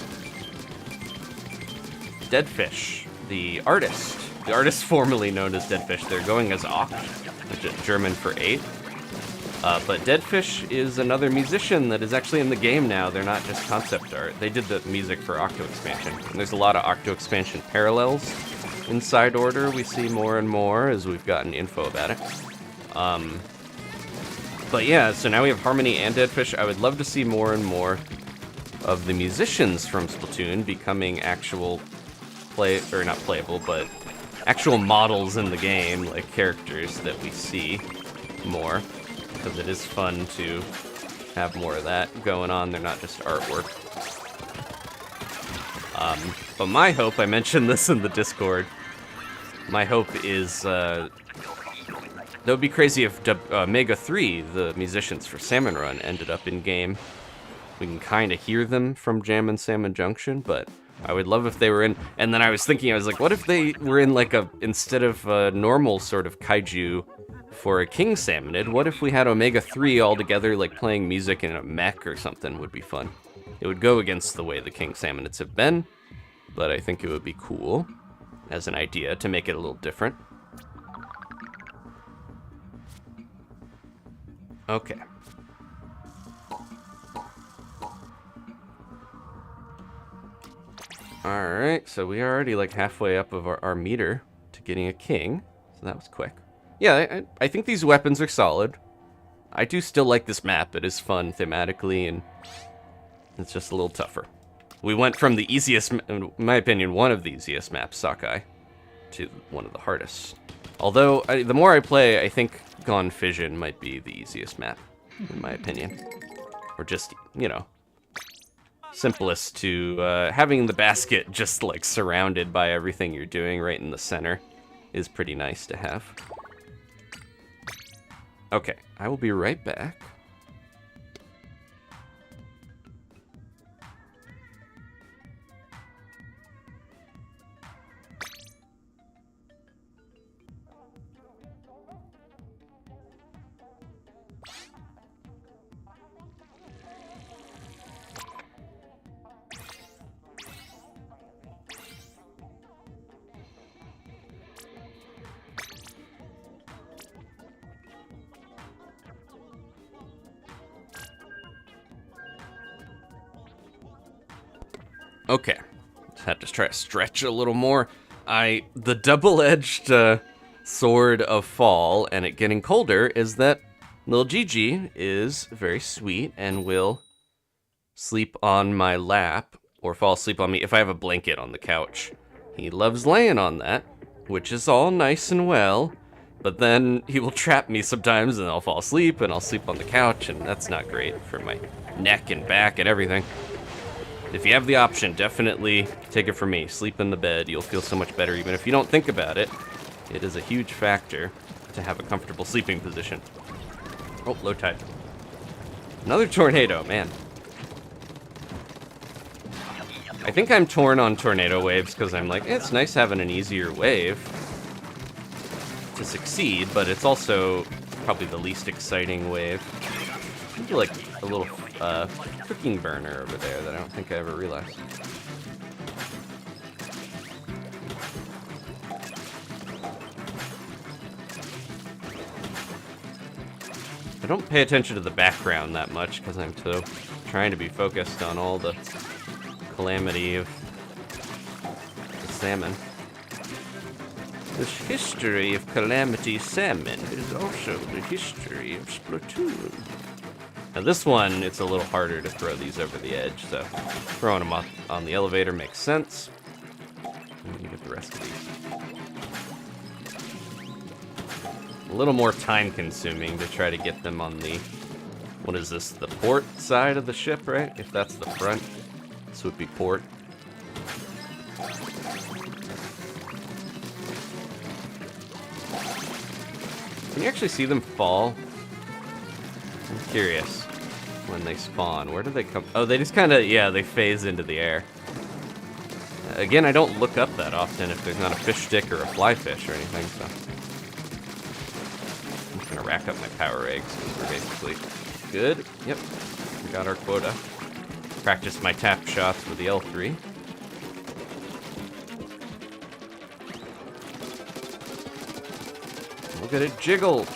Speaker 1: Deadfish, the artist formerly known as Deadfish. They're going as Oct, which is German for 8. But Deadfish is another musician that is actually in the game now. They're not just concept art. They did the music for Octo Expansion. And there's a lot of Octo Expansion parallels in Side Order. We see more and more as we've gotten info about it. But yeah, so now we have Harmony and Deadfish. I would love to see more and more of the musicians from Splatoon becoming actual not playable, but actual models in the game, like characters that we see more. Because it is fun to have more of that going on. They're not just artwork. But my hope, I mentioned this in the Discord, my hope is, that would be crazy if Mega 3, the musicians for Salmon Run, ended up in-game. We can kind of hear them from Jam and Salmon Junction, but I would love if they were in... And then I was thinking, I was like, what if they were in, like, instead of a normal sort of kaiju for a King Salmonid, what if we had Omega 3 all together, like, playing music in a mech or something would be fun. It would go against the way the King Salmonids have been, but I think it would be cool as an idea to make it a little different. Okay. Alright, so we are already like halfway up of our meter to getting a king, so that was quick. Yeah, I think these weapons are solid. I do still like this map. It is fun thematically, and it's just a little tougher. We went from the easiest, in my opinion, one of the easiest maps, Sakai, to one of the hardest. Although, the more I play, I think Gone Fission might be the easiest map, in my opinion. Or just, you know, simplest to having the basket just like surrounded by everything you're doing right in the center is pretty nice to have. Okay, I will be right back. Okay. Had to try to stretch a little more. The double-edged sword of fall and it getting colder is that little Gigi is very sweet and will sleep on my lap or fall asleep on me if I have a blanket on the couch. He loves laying on that, which is all nice and well, but then he will trap me sometimes and I'll fall asleep and I'll sleep on the couch, and that's not great for my neck and back and everything. If you have the option, definitely take it from me. Sleep in the bed. You'll feel so much better even if you don't think about it. It is a huge factor to have a comfortable sleeping position. Oh, low tide. Another tornado, man. I think I'm torn on tornado waves because I'm like, it's nice having an easier wave to succeed, but it's also probably the least exciting wave. I feel like a little cooking burner over there that I don't think I ever realized. I don't pay attention to the background that much because I'm so trying to be focused on all the calamity of the salmon. The history of Calamity Salmon is also the history of Splatoon. Now this one, it's a little harder to throw these over the edge, so throwing them up on the elevator makes sense. And you get the rest of these. A little more time consuming to try to get them on the, what is this, the port side of the ship, right? If that's the front, this would be port. Can you actually see them fall? I'm curious when they spawn. Where do they come? Oh, they just kind of, yeah, they phase into the air. Again, I don't look up that often if there's not a fish stick or a fly fish or anything, so. I'm just gonna rack up my power eggs because we're basically good. Yep, we got our quota. Practice my tap shots with the L3. Look at it jiggle.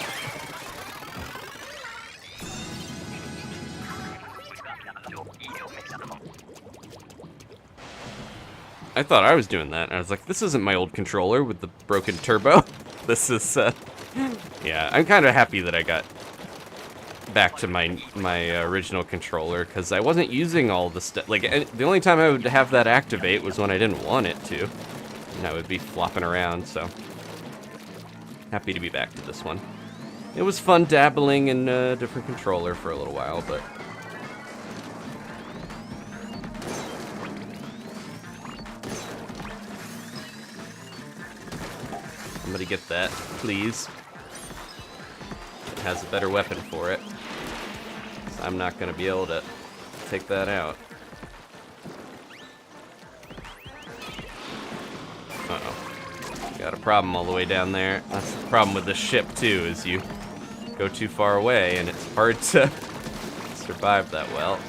Speaker 1: I thought I was doing that, and I was like, this isn't my old controller with the broken turbo. This is, yeah, I'm kind of happy that I got back to my original controller, because I wasn't using all the stuff. Like, the only time I would have that activate was when I didn't want it to, and I would be flopping around, so. Happy to be back to this one. It was fun dabbling in a different controller for a little while, but... Somebody get that, please. It has a better weapon for it. So I'm not gonna be able to take that out. Uh-oh. Got a problem all the way down there. That's the problem with the ship too, is you go too far away and it's hard to survive that well.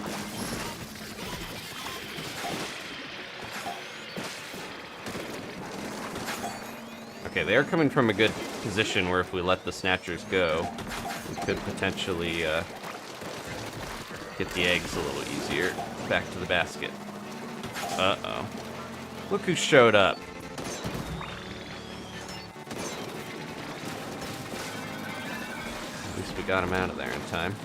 Speaker 1: Okay, they are coming from a good position where if we let the snatchers go, we could potentially get the eggs a little easier back to the basket. Uh-oh. Look who showed up. At least we got him out of there in time.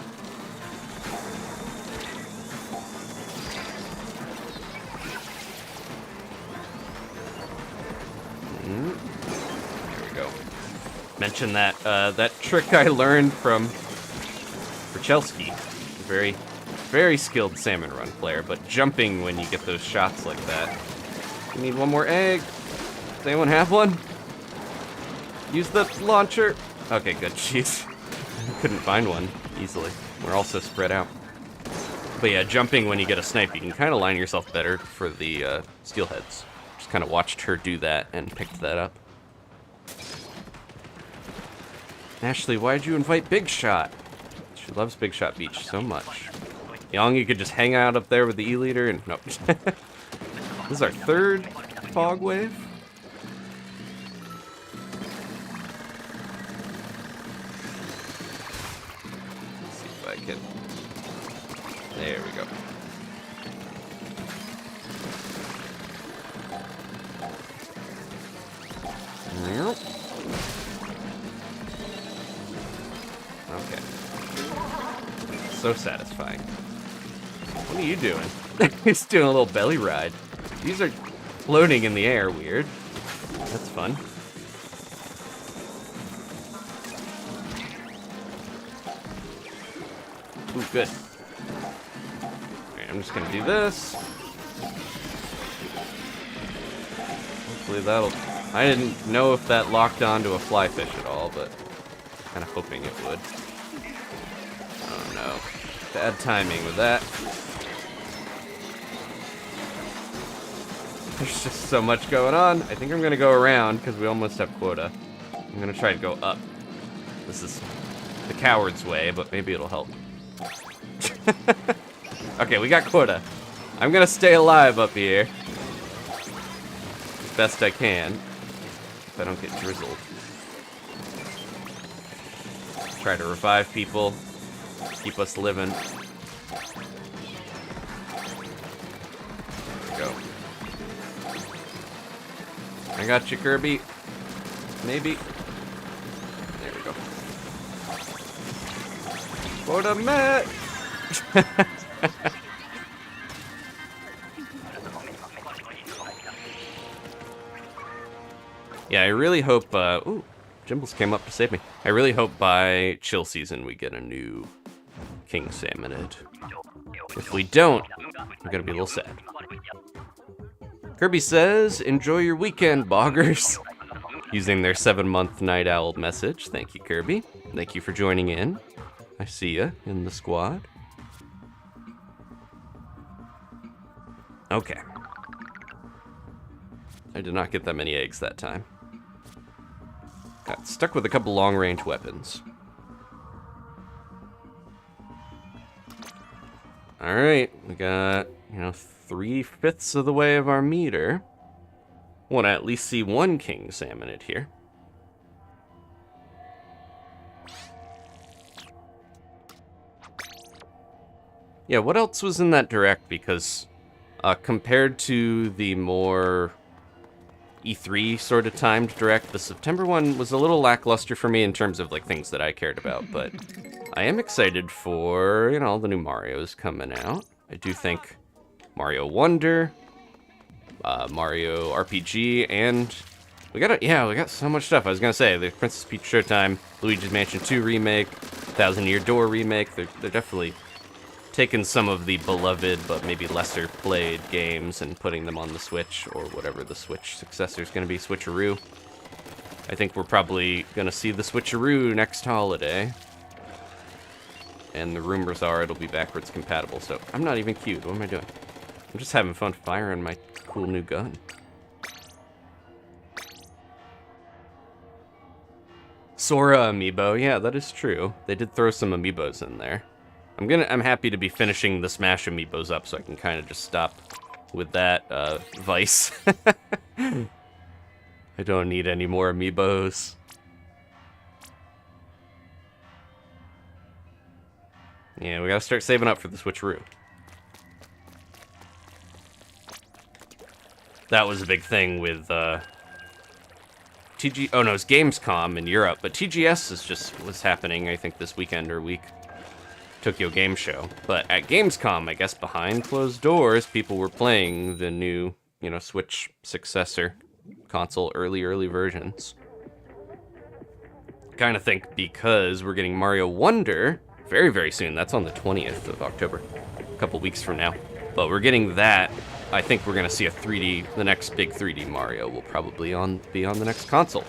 Speaker 1: There we go. Mention that that trick I learned from Rachelski, a very, very skilled Salmon Run player, but jumping when you get those shots like that. You need one more egg. Does anyone have one? Use the launcher. Okay, good. Jeez. Couldn't find one easily. We're also spread out. But yeah, jumping when you get a snipe, you can kind of line yourself better for the steelheads. Just kind of watched her do that and picked that up. Ashley, why'd you invite Big Shot? She loves Big Shot Beach so much. Young, you could just hang out up there with the E-liter and... Nope. This is our third fog wave. Let's see if I can... There we go. Okay. So satisfying. What are you doing? He's doing a little belly ride. These are floating in the air, weird. That's fun. Ooh, good. Alright, I'm just gonna do this. Hopefully that'll... I didn't know if that locked onto a fly fish at all, but kind of hoping it would. Oh no. Bad timing with that. There's just so much going on. I think I'm gonna go around because we almost have quota. I'm gonna try to go up. This is the coward's way, but maybe it'll help. Okay, we got quota. I'm gonna stay alive up here. As best I can. If I don't get drizzled. Try to revive people. Keep us living. There we go. I got you, Kirby. Maybe. There we go. Quota met! Yeah, I really hope, ooh, Jimbles came up to save me. I really hope by chill season we get a new King Salmonid. If we don't, I'm gonna be a little sad. Kirby says, enjoy your weekend, boggers. Using their 7-month Night Owl message. Thank you, Kirby. Thank you for joining in. I see ya in the squad. Okay. I did not get that many eggs that time. Got stuck with a couple long-range weapons. Alright, we got, 3/5 of the way of our meter. Want to at least see one King Salmonid here. Yeah, what else was in that direct? Because compared to the more E3 sort of timed direct, the September one was a little lackluster for me in terms of like things that I cared about, but I am excited for, the new Marios coming out. I do think Mario Wonder, Mario RPG, and we got so much stuff. I was gonna say the Princess Peach Showtime, Luigi's Mansion 2 remake, Thousand Year Door remake. They're definitely taking some of the beloved but maybe lesser played games and putting them on the Switch, or whatever the Switch successor is going to be, Switcheroo. I think we're probably going to see the Switcheroo next holiday. And the rumors are it'll be backwards compatible, so I'm not even cute. What am I doing? I'm just having fun firing my cool new gun. Sora amiibo, yeah, that is true. They did throw some amiibos in there. I'm happy to be finishing the Smash amiibos up so I can kind of just stop with that vice. I don't need any more amiibos. Yeah, we gotta start saving up for the Switcheroo. That was a big thing with oh no, it's Gamescom in Europe, but TGS was happening, I think, this weekend or week. Tokyo Game Show. But at Gamescom, I guess behind closed doors, people were playing the new, Switch successor console early versions. Kind of think because we're getting Mario Wonder very, very soon. That's on the 20th of October, a couple weeks from now. But we're getting that. I think we're going to see a 3D, the next big 3D Mario will probably be on the next console.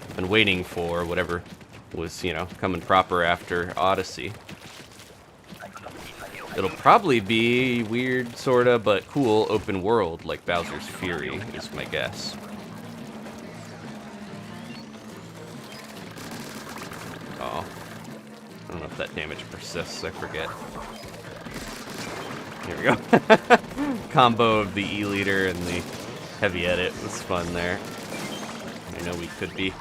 Speaker 1: I've been waiting for whatever was, coming proper after Odyssey. It'll probably be weird, sorta, but cool open world like Bowser's Fury, is my guess. Oh. I don't know if that damage persists, I forget. Here we go. Combo of the E-liter and the heavy edit was fun there. I know we could be.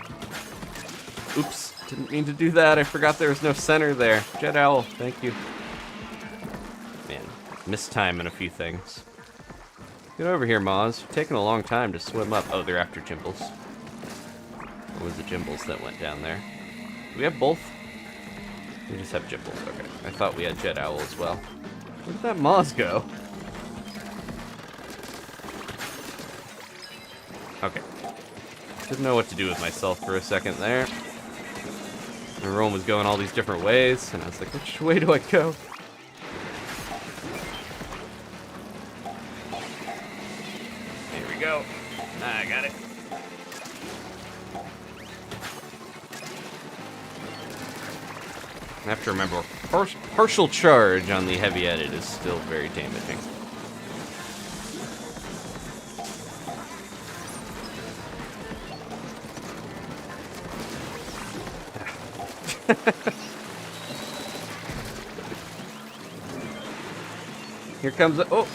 Speaker 1: Oops, didn't mean to do that. I forgot there was no center there. Jet Owl, thank you. Missed time in a few things. Get over here, Moz. You're taking a long time to swim up. Oh, they're after Jimbles. Or was it Jimbles that went down there? Do we have both? We just have Jipples. Okay. I thought we had Jet Owl as well. Where did that Moz go? Okay. Didn't know what to do with myself for a second there. Everyone was going all these different ways, and I was like, which way do I go? Here we go. I got it. I have to remember, partial charge on the heavy edit is still very damaging. Here comes a, oh,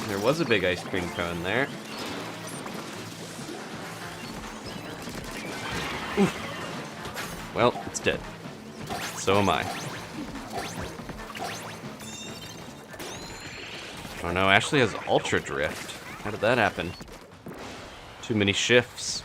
Speaker 1: there was a big ice cream cone there. Oof. Well, it's dead. So am I. Oh no, Ashley has Ultra Drift. How did that happen? Too many shifts.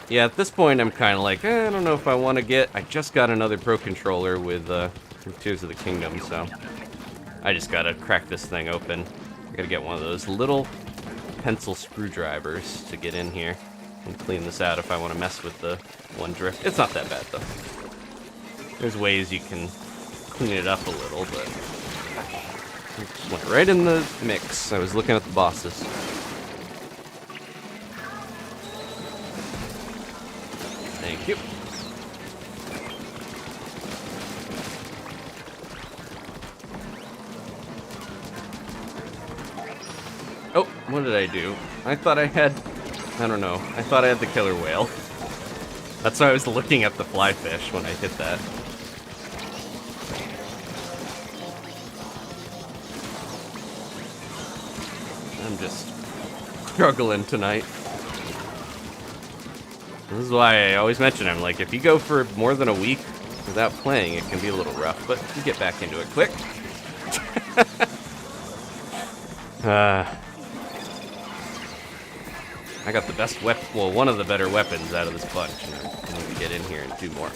Speaker 1: Yeah, at this point I'm kind of like, I don't know if I want to get... I just got another Pro Controller with Tears of the Kingdom, so... I just gotta crack this thing open. I gotta get one of those little pencil screwdrivers to get in here and clean this out if I want to mess with the one drift. It's not that bad, though. There's ways you can clean it up a little, but... it just went right in the mix. I was looking at the bosses. Thank you. Oh, what did I do? I thought I had... I don't know. I thought I had the killer whale. That's why I was looking at the fly fish when I hit that. I'm just struggling tonight. This is why I always mention, I'm like, if you go for more than a week without playing, it can be a little rough, but you get back into it quick. I got the best weapon, well, one of the better weapons out of this bunch, and I need to get in here and do more. I'm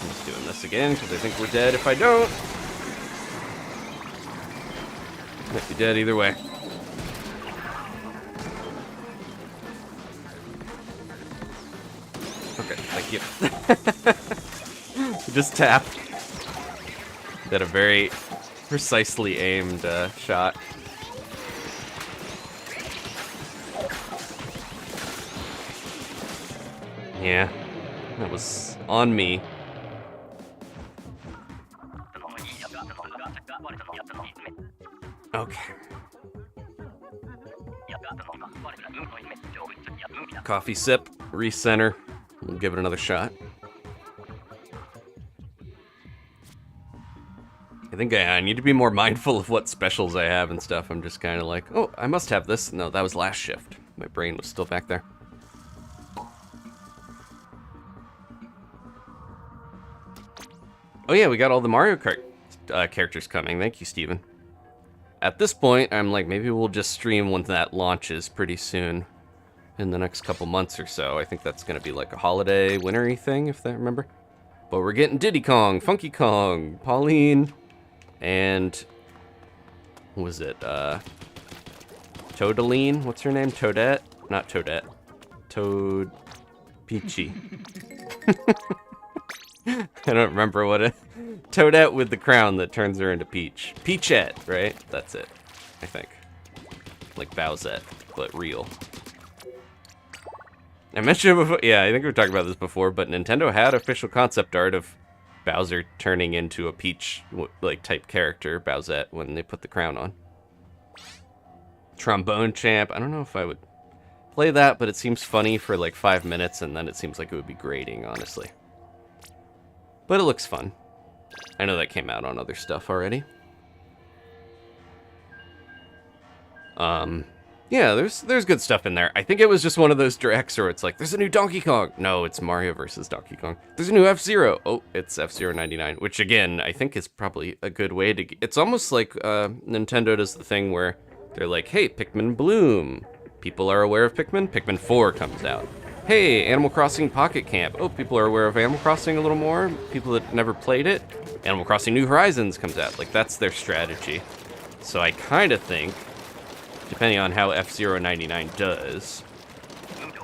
Speaker 1: just doing this again, because I think we're dead if I don't. Might be dead either way. Okay, thank you. Just tap. Did a very precisely aimed shot. Yeah, that was on me. Okay. Coffee sip, recenter. We'll give it another shot. I think I need to be more mindful of what specials I have and stuff. I'm just kind of like, oh, I must have this. No, that was last shift. My brain was still back there. Oh yeah, we got all the Mario Kart characters coming. Thank you, Steven. At this point, I'm like, maybe we'll just stream when that launches pretty soon. In the next couple months or so. I think that's going to be like a holiday wintery thing, if I remember. But we're getting Diddy Kong, Funky Kong, Pauline, and... what was it? Toadaline? What's her name? Toadette? Not Toadette. Toad... Peachy. I don't remember what it... Toadette with the crown that turns her into Peach. Peachette, right? That's it, I think. Like Bowsette, but real. I mentioned it before, yeah, I think we've talked about this before, but Nintendo had official concept art of Bowser turning into a Peach, like, type character, Bowsette, when they put the crown on. Trombone Champ, I don't know if I would play that, but it seems funny for like 5 minutes, and then it seems like it would be grating, honestly. But it looks fun. I know that came out on other stuff already. Yeah, there's good stuff in there. I think it was just one of those directs where it's like, there's a new Donkey Kong. No, it's Mario versus Donkey Kong. There's a new F-Zero. Oh, it's F-Zero 99, which again, I think is probably a good way to... It's almost like Nintendo does the thing where they're like, hey, Pikmin Bloom, People are aware of Pikmin. Pikmin 4 comes out. Hey, Animal Crossing Pocket Camp. Oh, people are aware of Animal Crossing a little more. People that never played it. Animal Crossing New Horizons comes out. Like, that's their strategy. So I kind of think, depending on how F-Zero 99 does,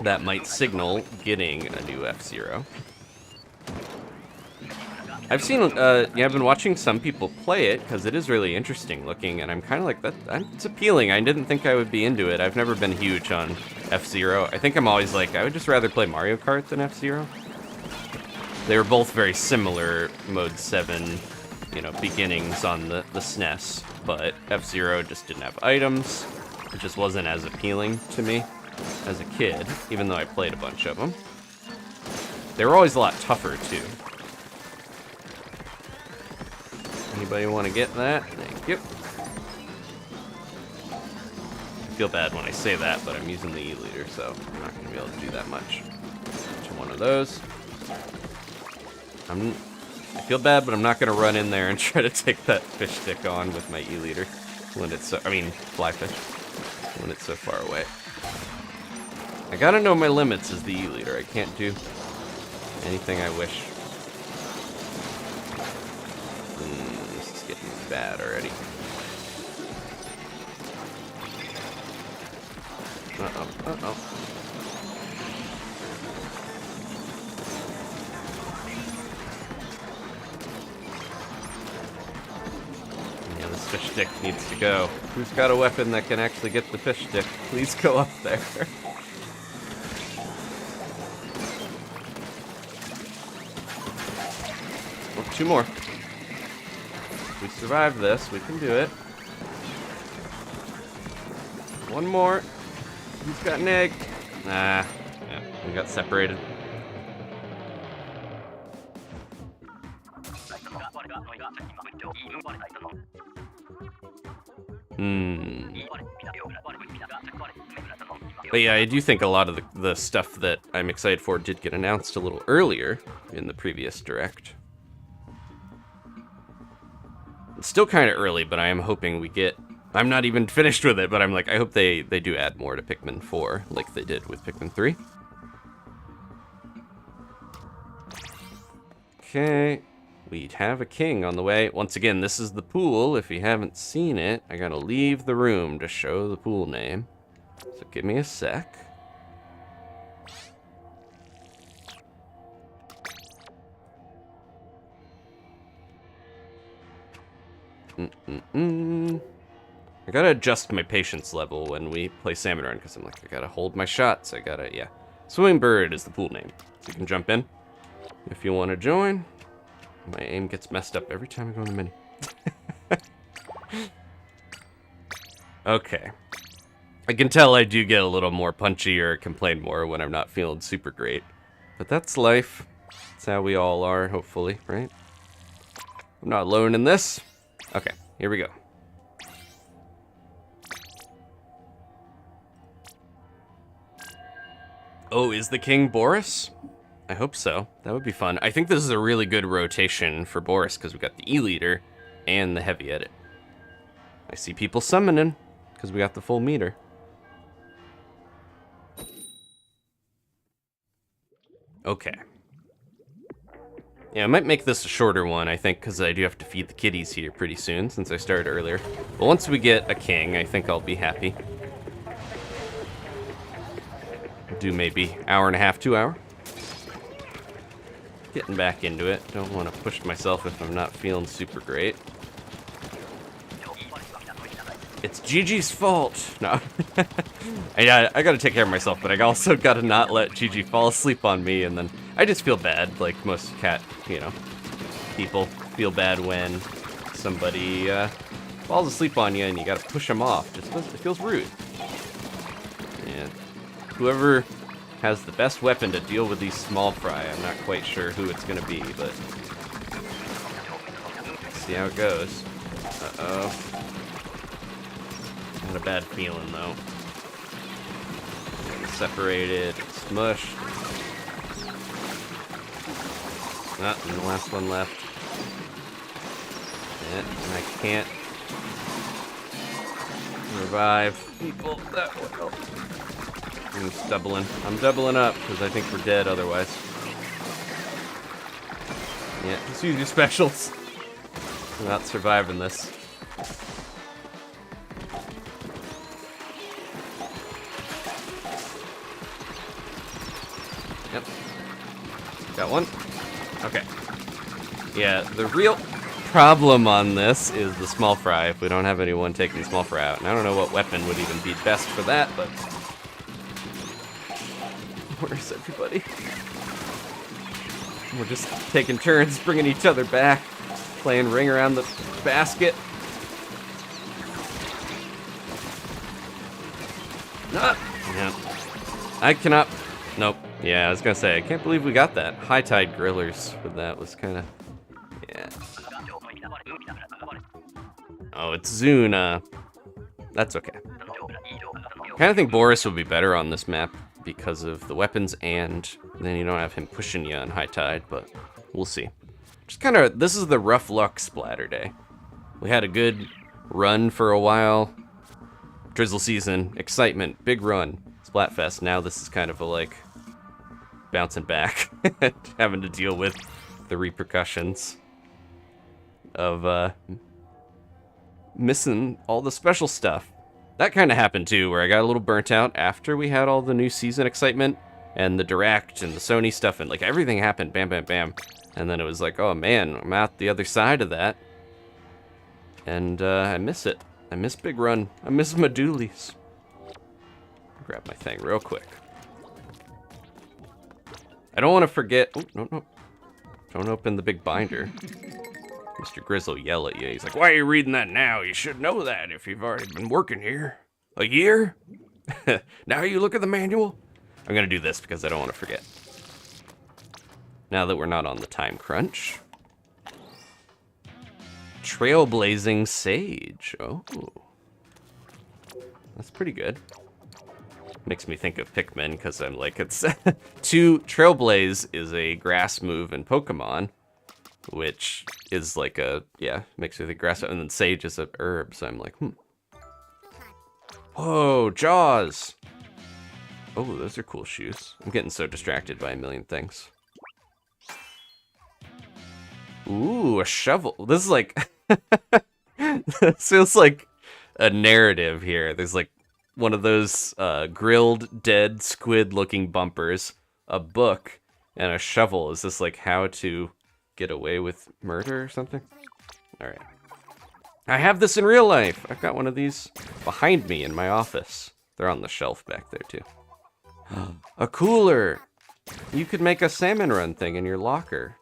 Speaker 1: that might signal getting a new F-Zero. I've seen, I've been watching some people play it because it is really interesting looking, and I'm kind of like, it's appealing. I didn't think I would be into it. I've never been huge on F-Zero. I think I'm always like, I would just rather play Mario Kart than F-Zero. They were both very similar Mode 7, you know, beginnings on the SNES, but F-Zero just didn't have items. It just wasn't as appealing to me as a kid, even though I played a bunch of them. They were always a lot tougher, too. Anybody want to get that? Thank you. I feel bad when I say that, but I'm using the E-liter, so I'm not going to be able to do that much. To one of those. I feel bad, but I'm not going to run in there and try to take that fish stick on with my E-liter when it's so, fly fish, when it's so far away. I gotta know my limits as the E-liter. I can't do anything I wish. This is getting bad already. Uh-oh. Yeah, this fish stick needs to go. Who's got a weapon that can actually get the fish stick? Please go up there. Oh, 2 more. If we survive this, we can do it. 1 more. Who's got an egg? Nah. Yeah, we got separated. But yeah, I do think a lot of the stuff that I'm excited for did get announced a little earlier in the previous Direct. It's still kind of early, but I am hoping we get... I'm not even finished with it, but I'm like, I hope they do add more to Pikmin 4, like they did with Pikmin 3. Okay, we have a king on the way. Once again, this is the pool. If you haven't seen it, I gotta leave the room to show the pool name. So give me a sec. I gotta adjust my patience level when we play Salmon Run, because I'm like, I gotta hold my shots. I gotta, yeah. Swimmingbird is the pool name. So you can jump in if you want to join. My aim gets messed up every time I go in the menu. Okay. I can tell I do get a little more punchy or complain more when I'm not feeling super great. But that's life. That's how we all are, hopefully, right? I'm not alone in this. Okay, here we go. Oh, is the king Boris? I hope so. That would be fun. I think this is a really good rotation for Boris because we got the E-liter and the heavy edit. I see people summoning because we got the full meter. Okay. Yeah, I might make this a shorter one, I think, because I do have to feed the kitties here pretty soon since I started earlier. But once we get a king, I think I'll be happy. Do maybe hour and a half, 2 hour. Getting back into it. Don't want to push myself if I'm not feeling super great. It's Gigi's fault. No. I gotta take care of myself, but I also gotta not let Gigi fall asleep on me, and then I just feel bad, like most cat, people feel bad when somebody falls asleep on you and you gotta push them off. It feels rude. And whoever has the best weapon to deal with these small fry, I'm not quite sure who it's gonna be, but let's see how it goes. Uh-oh. Not a bad feeling, though. Separated, smushed. And the last one left. And I can't revive people that well. I'm just doubling. I'm doubling up, because I think we're dead otherwise. Yeah, just use your specials. We're not surviving this. Yep. Got one. Okay. Yeah, the real problem on this is the small fry. If we don't have anyone taking small fry out, and I don't know what weapon would even be best for that, but where's everybody? We're just taking turns bringing each other back, playing ring around the basket. Ah, yeah. I cannot. Nope. Yeah, I was gonna say I can't believe we got that. High tide grillers with that was kind of. Yeah. Oh, it's Zuna. That's okay. Kind of think Boris would be better on this map because of the weapons, and then you don't have him pushing you on high tide, but we'll see. Just kind of, this is the rough luck Splatterday. We had a good run for a while. Drizzle season, excitement, big run, Splatfest. Now this is kind of a like bouncing back, having to deal with the repercussions of missing all the special stuff. That kind of happened too, where I got a little burnt out after we had all the new season excitement and the Direct and the Sony stuff, and like everything happened, bam, bam, bam. And then it was like, oh man, I'm out the other side of that. And I miss it. I miss Big Run. I miss my dualies. Grab my thing real quick. I don't want to forget. Oh, no, no. Don't open the big binder. Mr. Grizzle yell at you. He's like, why are you reading that now? You should know that if you've already been working here. A year? Now you look at the manual? I'm going to do this because I don't want to forget. Now that we're not on the time crunch. Trailblazing Sage. Oh. That's pretty good. Makes me think of Pikmin because I'm like, it's... Trailblaze is a grass move in Pokemon, which is like a, yeah, makes me think grass, and then Sage is a herb, so I'm like, Whoa, Jaws! Oh, those are cool shoes. I'm getting so distracted by a million things. Ooh, a shovel. This is like... This feels like a narrative here. There's like one of those grilled dead squid looking bumpers, a book, and a shovel. Is this like how to get away with murder or something? Alright. I have this in real life. I've got one of these behind me in my office. They're on the shelf back there too. A cooler! You could make a salmon run thing in your locker.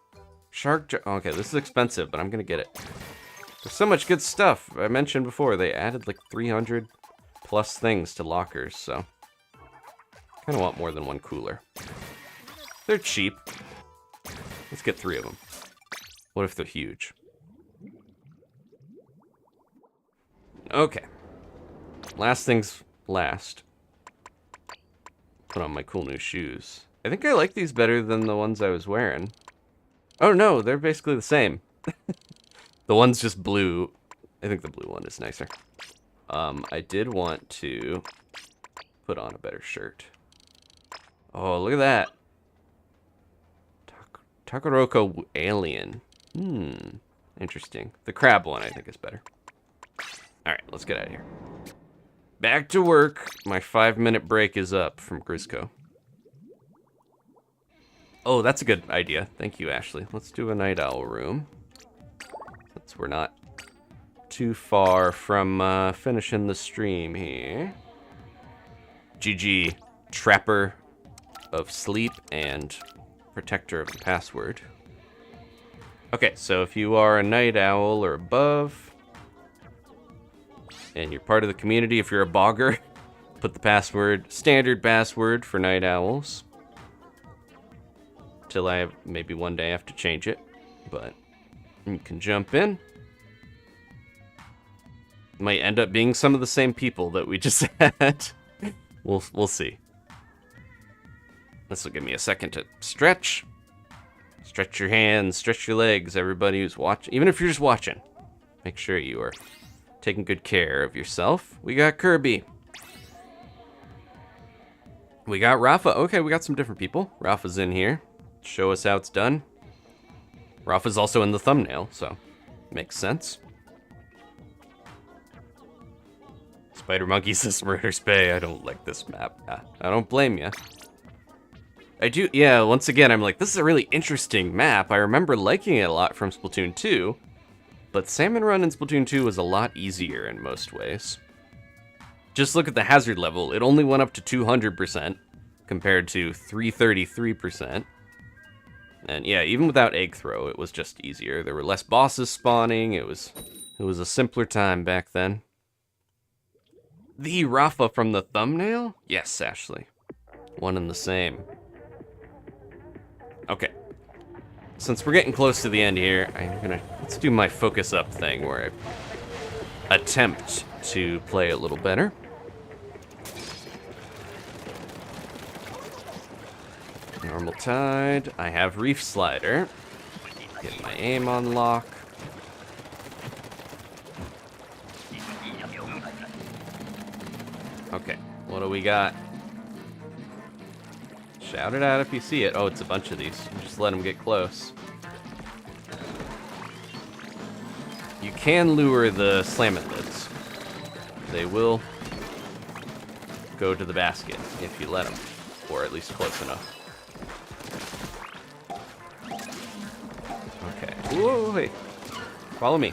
Speaker 1: Shark okay, this is expensive, but I'm gonna get it. There's so much good stuff. I mentioned before, they added like 300 plus things to lockers, so kind of want more than one cooler. They're cheap. Let's get 3 of them. What if they're huge? Okay. Last things last. Put on my cool new shoes. I think I like these better than the ones I was wearing. Oh no, they're basically the same. The one's just blue. I think the blue one is nicer. I did want to put on a better shirt. Oh, look at that. Takaroko Alien. Interesting. The crab one I think is better. Alright, let's get out of here. Back to work. My 5-minute break is up from Grizzco. Oh, that's a good idea. Thank you, Ashley. Let's do a night owl room. Since we're not too far from finishing the stream here. GG, Trapper of Sleep and Protector of the Password. Okay, so if you are a night owl or above, and you're part of the community, if you're a bogger, put the password, standard password for night owls. Till I have, maybe one day I have to change it, but you can jump in. Might end up being some of the same people that we just had. We'll see. This will give me a second to stretch. Stretch your hands, stretch your legs, everybody who's watching. Even if you're just watching, make sure you are taking good care of yourself. We got Kirby. We got Rafa. Okay, we got some different people. Rafa's in here. Show us how it's done. Rafa's also in the thumbnail, so makes sense. Spider Monkey says Murder's Bay. I don't like this map. I don't blame you. I do, yeah, once again, I'm like, this is a really interesting map. I remember liking it a lot from Splatoon 2, but Salmon Run in Splatoon 2 was a lot easier in most ways. Just look at the hazard level. It only went up to 200% compared to 333%. And yeah, even without egg throw, it was just easier. There were less bosses spawning. It was a simpler time back then. The Rafa from the thumbnail? Yes, Ashley. One and the same. Okay. Since we're getting close to the end here, let's do my focus up thing where I attempt to play a little better. Normal tide. I have reef slider. Get my aim on lock. Okay, what do we got? Shout it out if you see it. Oh, it's a bunch of these. Just let them get close. You can lure the salmonids. They will go to the basket if you let them, or at least close enough. Okay. Whoa, hey. Follow me.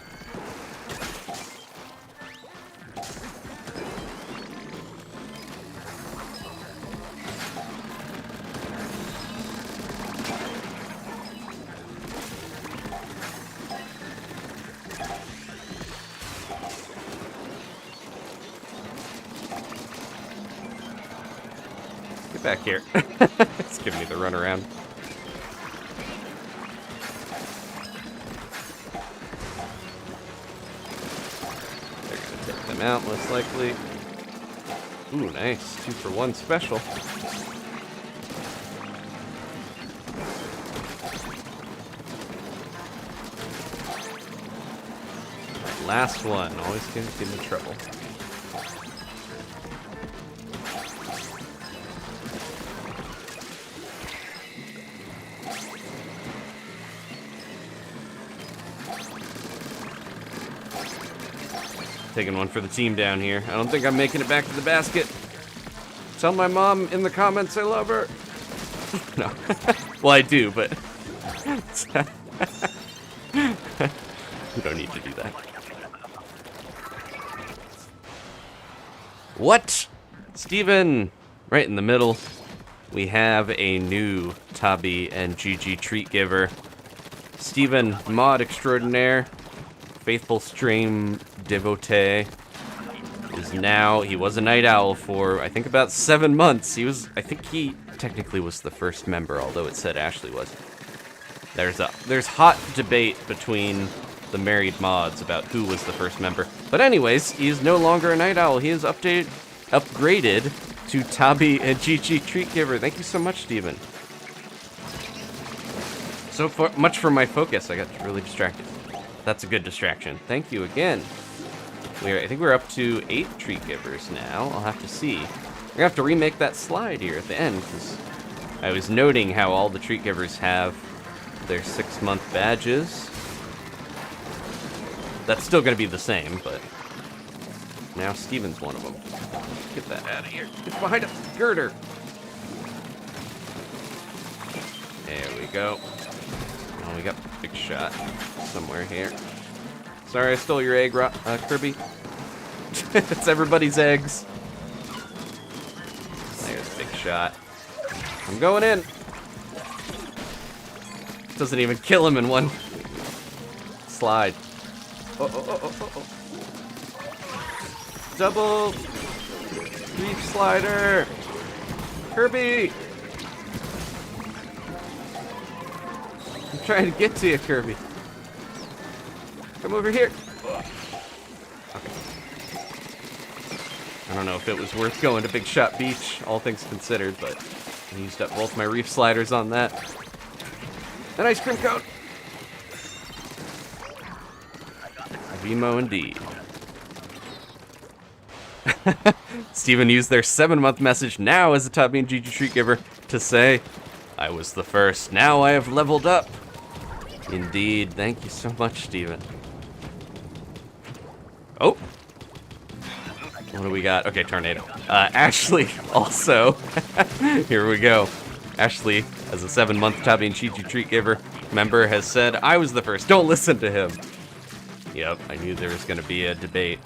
Speaker 1: Back here. It's giving me the runaround. They're gonna take them out, most likely. Ooh, nice. 2-for-1 special. Last one. Always gonna give me trouble. Taking one for the team down here. I don't think I'm making it back to the basket. Tell my mom in the comments I love her. No. Well, I do, but... You don't need to do that. What? Steven! Right in the middle. We have a new Tabi and GG treat giver. Steven, mod extraordinaire. Faithful stream devotee is now, he was a night owl for I think about 7 months. I think he technically was the first member, although it said Ashley was. There's hot debate between the married mods about who was the first member. But anyways, he is no longer a night owl. He is upgraded to Tabi and GG treat giver. Thank you so much, Steven. So much for my focus. I got really distracted. That's a good distraction. Thank you again. I think we're up to 8 treat givers now. I'll have to see. We're gonna have to remake that slide here at the end, because I was noting how all the treat givers have their 6-month badges. That's still gonna be the same, but now Steven's one of them. Get that out of here. It's behind us. Girder. There we go. Oh, we got big shot somewhere here. Sorry, I stole your egg, Kirby. It's everybody's eggs. There's big shot. I'm going in. Doesn't even kill him in one slide. Oh. Double reef slider. Kirby. I'm trying to get to you, Kirby. Come over here. Okay. I don't know if it was worth going to Big Shot Beach, all things considered, but I used up both my reef sliders on that. An ice cream cone. Vimo indeed. Steven used their 7-month message now as a top bean GG treat giver to say, I was the first, now I have leveled up. Indeed, thank you so much, Steven. Oh. What do we got? Okay, tornado. Ashley also, here we go. Ashley, as a 7-month top bean GG treat giver member, has said, I was the first, don't listen to him. Yep, I knew there was gonna be a debate.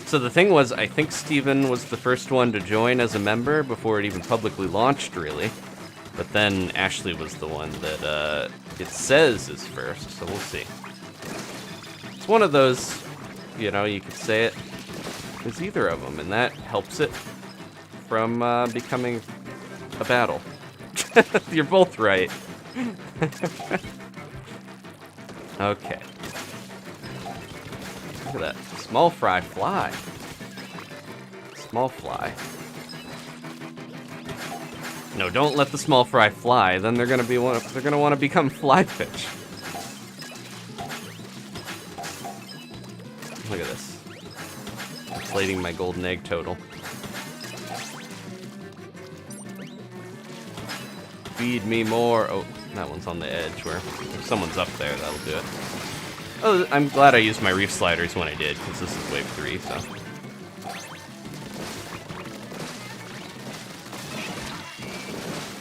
Speaker 1: So the thing was, I think Steven was the first one to join as a member before it even publicly launched, really. But then Ashley was the one that it says is first, so we'll see. It's one of those, you know, you could say it is either of them, and that helps it from becoming a battle. You're both right. Okay. Look at that. Small fry fly. Small fly. No, don't let the small fry fly. Then they're gonna want to become fly fish. Look at this. Inflating my golden egg total. Feed me more. Oh, that one's on the edge where if someone's up there, that'll do it. Oh, I'm glad I used my reef sliders when I did, because this is wave 3, so.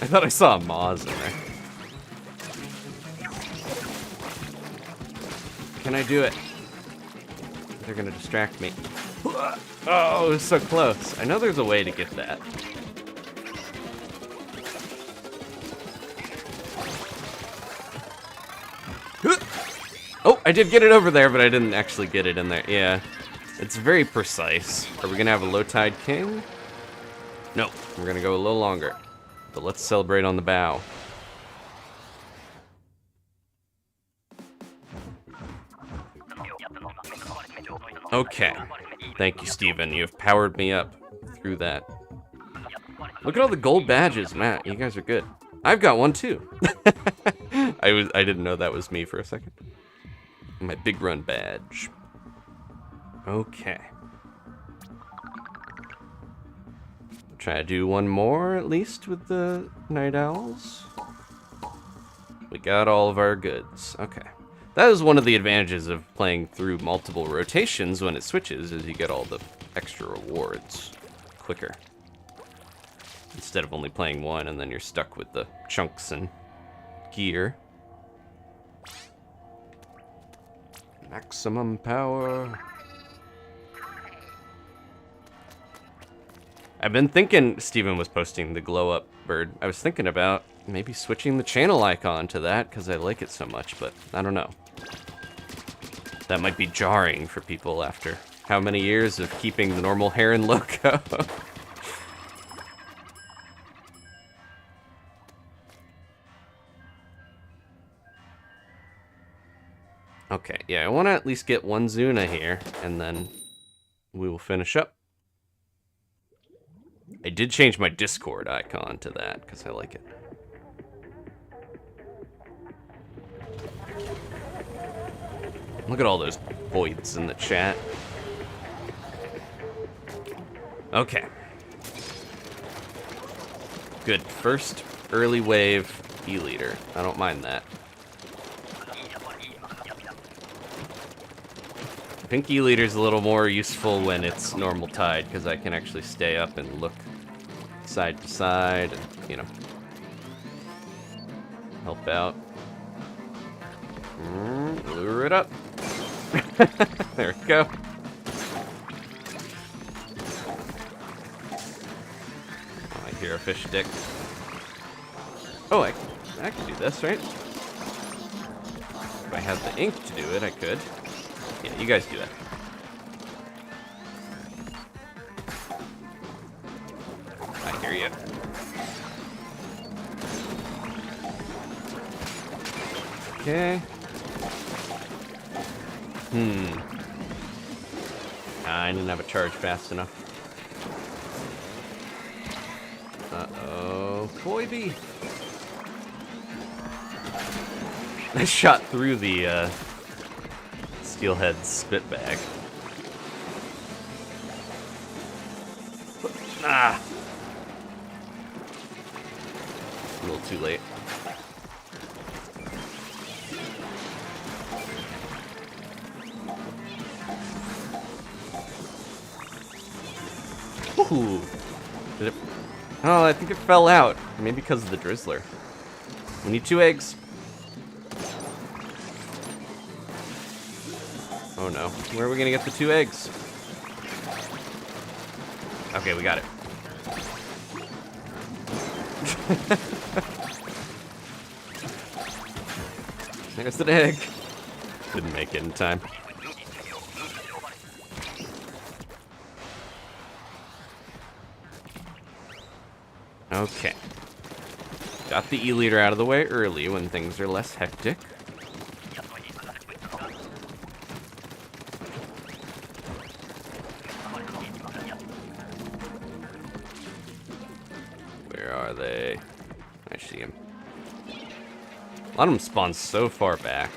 Speaker 1: I thought I saw a Moz in there. Can I do it? They're gonna distract me. Oh, it was so close. I know there's a way to get that. Oh, I did get it over there, but I didn't actually get it in there. Yeah, it's very precise. Are we gonna have a low tide king? No, we're gonna go a little longer. But let's celebrate on the bow. Okay. Thank you, Steven. You have powered me up through that. Look at all the gold badges, Matt. You guys are good. I've got one too. I didn't know that was me for a second. My big run badge. Okay. Try to do one more at least with the night owls. We got all of our goods. Okay. That is one of the advantages of playing through multiple rotations when it switches, is you get all the extra rewards quicker. Instead of only playing one and then you're stuck with the chunks and gear. Maximum power. I've been thinking, Steven was posting the glow up bird. I was thinking about maybe switching the channel icon to that because I like it so much, but I don't know. That might be jarring for people after how many years of keeping the normal heron logo. Okay, yeah, I want to at least get one Zuna here, and then we will finish up. I did change my Discord icon to that, because I like it. Look at all those voids in the chat. Okay. Good, first early wave E-leader. I don't mind that. Pink E-leader's a little more useful when it's normal tide, because I can actually stay up and look side to side and, you know, help out. Lure it up. There we go. Oh, I hear a fish stick. Oh, I can do this, right? If I had the ink to do it, I could. Yeah, you guys do that. I hear you. Okay. I didn't have a charge fast enough. Uh-oh. Koibi! I shot through the, Steelhead spit bag. Ah! A little too late. Ooh. Did it? Oh, I think it fell out. Maybe because of the Drizzler. We need 2 eggs. Oh no. Where are we gonna get the 2 eggs? Okay, we got it. There's an egg. Didn't make it in time. Okay. Got the E-liter out of the way early when things are less hectic. Where are they? I see him. A lot of them spawn so far back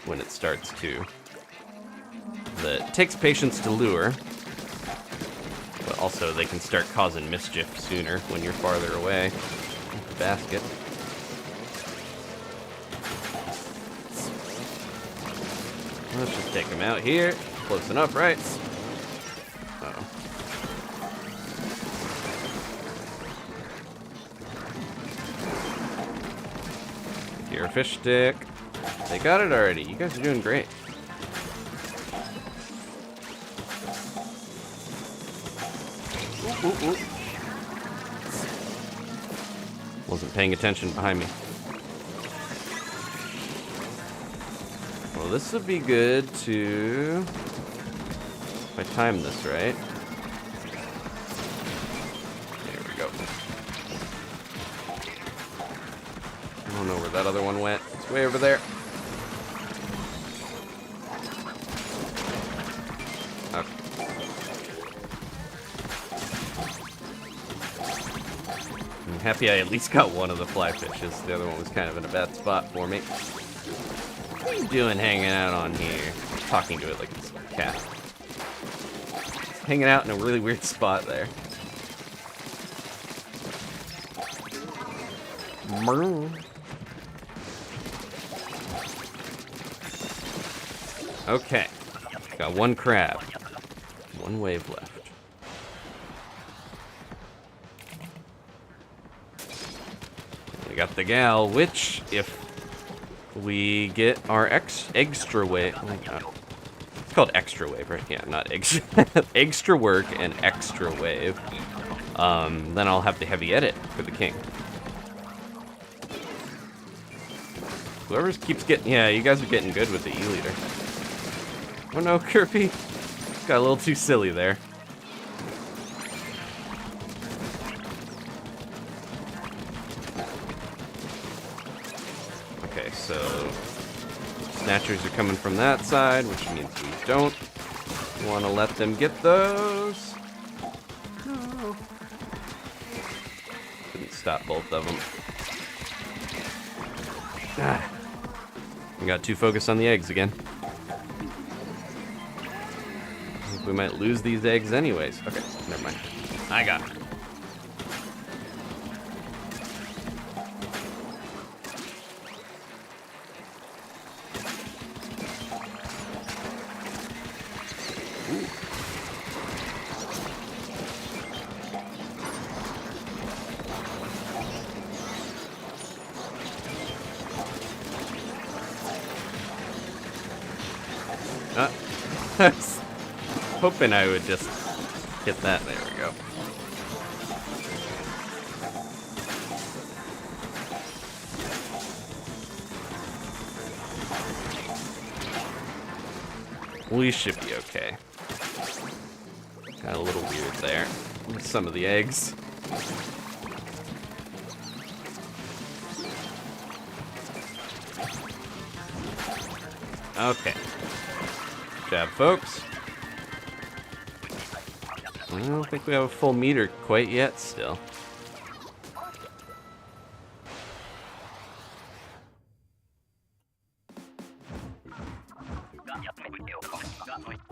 Speaker 1: when it starts to. That it takes patience to lure. But also they can start causing mischief sooner when you're farther away. Basket. Let's just take him out here. Close enough, right? Uh-oh. Here, fish stick. They got it already. You guys are doing great. Ooh, ooh. Wasn't paying attention behind me. Well, this would be good to... If I time this right. There we go. I don't know where that other one went. It's way over there. Okay. I'm happy I at least got one of the fly fishes. The other one was kind of in a bad spot for me. What are you doing hanging out on here? Talking to it like it's a cat. It's hanging out in a really weird spot there. Okay. Got 1 crab. 1 wave left. We got the gal, which, if we get our extra wave... Oh my god. It's called extra wave, right? Yeah, not extra... extra work and extra wave. Then I'll have the heavy edit for the king. Whoever keeps getting... Yeah, you guys are getting good with the E-liter. Oh no, Kirby. Got a little too silly there. Okay, so snatchers are coming from that side, which means we don't want to let them get those. No. Couldn't stop both of them. Ah. We got too focused on the eggs again. I think we might lose these eggs anyways. Okay, never mind. I got it. I was hoping I would just get that. There we go. We should be okay. Got a little weird there with some of the eggs. Okay. Good job, folks. I don't think we have a full meter quite yet still.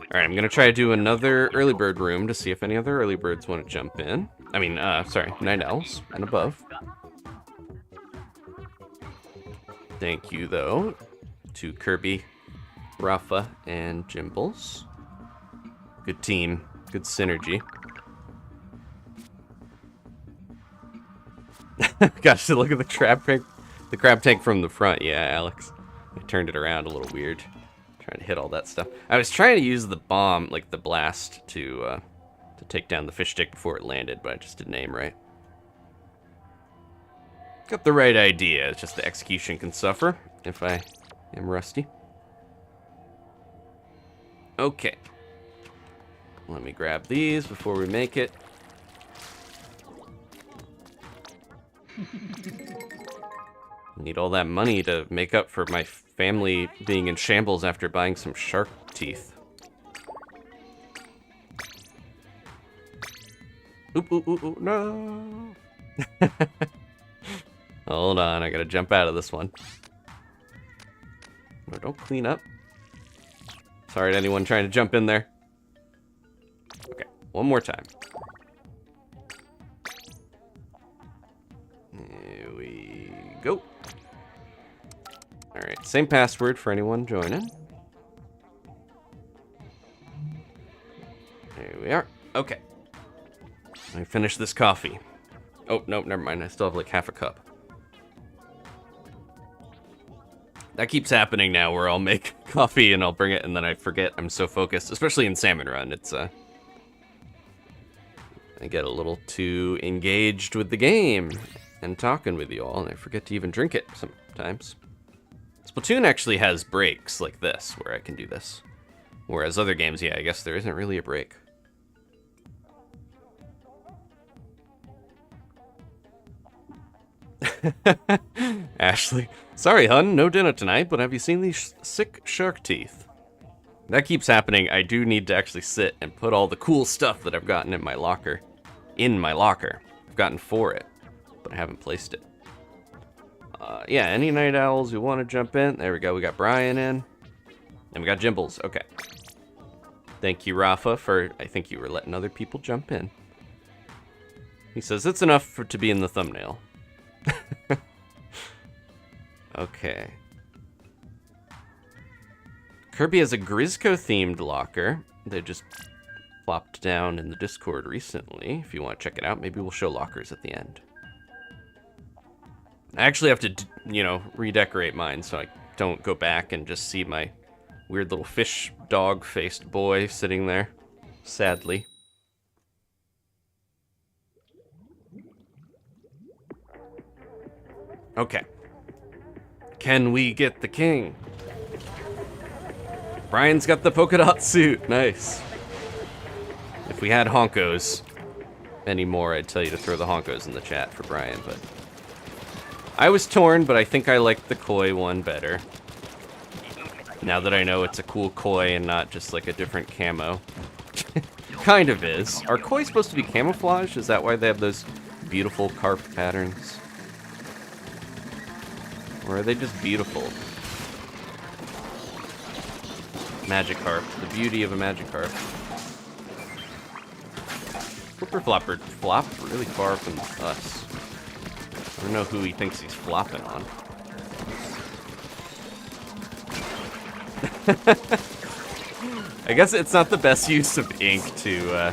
Speaker 1: Alright, I'm gonna try to do another early bird room to see if any other early birds want to jump in. Sorry, night owls and above. Thank you, though, to Kirby, Rafa, and Jimbles. Good team, good synergy. Gosh, look at the crab tank. The crab tank from the front. Yeah, Alex. I turned it around a little weird. Trying to hit all that stuff. I was trying to use the bomb, like the blast, to take down the fish stick before it landed, but I just didn't aim right. Got the right idea. It's just the execution can suffer if I am rusty. Okay. Let me grab these before we make it. Need all that money to make up for my family being in shambles after buying some shark teeth. Oop, oop, oop, oop, no. Hold on, I gotta jump out of this one. No, don't clean up. Sorry to anyone trying to jump in there. Okay, one more time. Here we go. Alright, same password for anyone joining. There we are. Okay. Let me finish this coffee. Oh, nope, never mind. I still have like half a cup. That keeps happening now where I'll make coffee and I'll bring it and then I forget. I'm so focused, especially in Salmon Run. It's, I get a little too engaged with the game and talking with you all and I forget to even drink it sometimes. Splatoon actually has breaks like this where I can do this. Whereas other games, yeah, I guess there isn't really a break. Ashley, sorry hun, no dinner tonight, but have you seen these sick shark teeth? That keeps happening. I do need to actually sit and put all the cool stuff that I've gotten in my locker. I've gotten for it, but I haven't placed it. Yeah, any night owls who want to jump in? There we go, we got Brian in. And we got Jimbles, okay. Thank you, Rafa, for, I think you were letting other people jump in. He says it's enough to be in the thumbnail. Okay. Kirby has a Grizzco themed locker. They just flopped down in the Discord recently. If you want to check it out, maybe we'll show lockers at the end. I actually have to, you know, redecorate mine so I don't go back and just see my weird little fish dog-faced boy sitting there, sadly. Okay. Can we get the king? Brian's got the polka dot suit. Nice. If we had honkos anymore, I'd tell you to throw the honkos in the chat for Brian, but I was torn, but I think I like the koi one better. Now that I know it's a cool koi and not just like a different camo. Kind of is. Are koi supposed to be camouflage? Is that why they have those beautiful carp patterns? Or are they just beautiful? Magikarp, the beauty of a Magikarp. Flipper Flopper flopped really far from us. I don't know who he thinks he's flopping on. I guess it's not the best use of ink to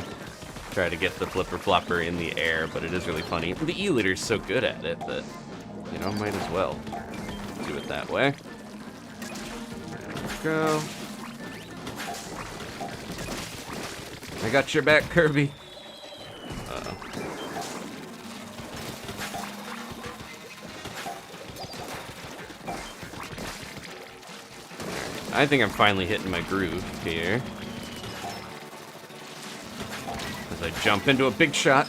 Speaker 1: try to get the Flipper Flopper in the air, but it is really funny. The E-Liter's so good at it that, you know, might as well do it that way. There we go. I got your back, Kirby. Uh-oh. I think I'm finally hitting my groove here. As I jump into a big shot.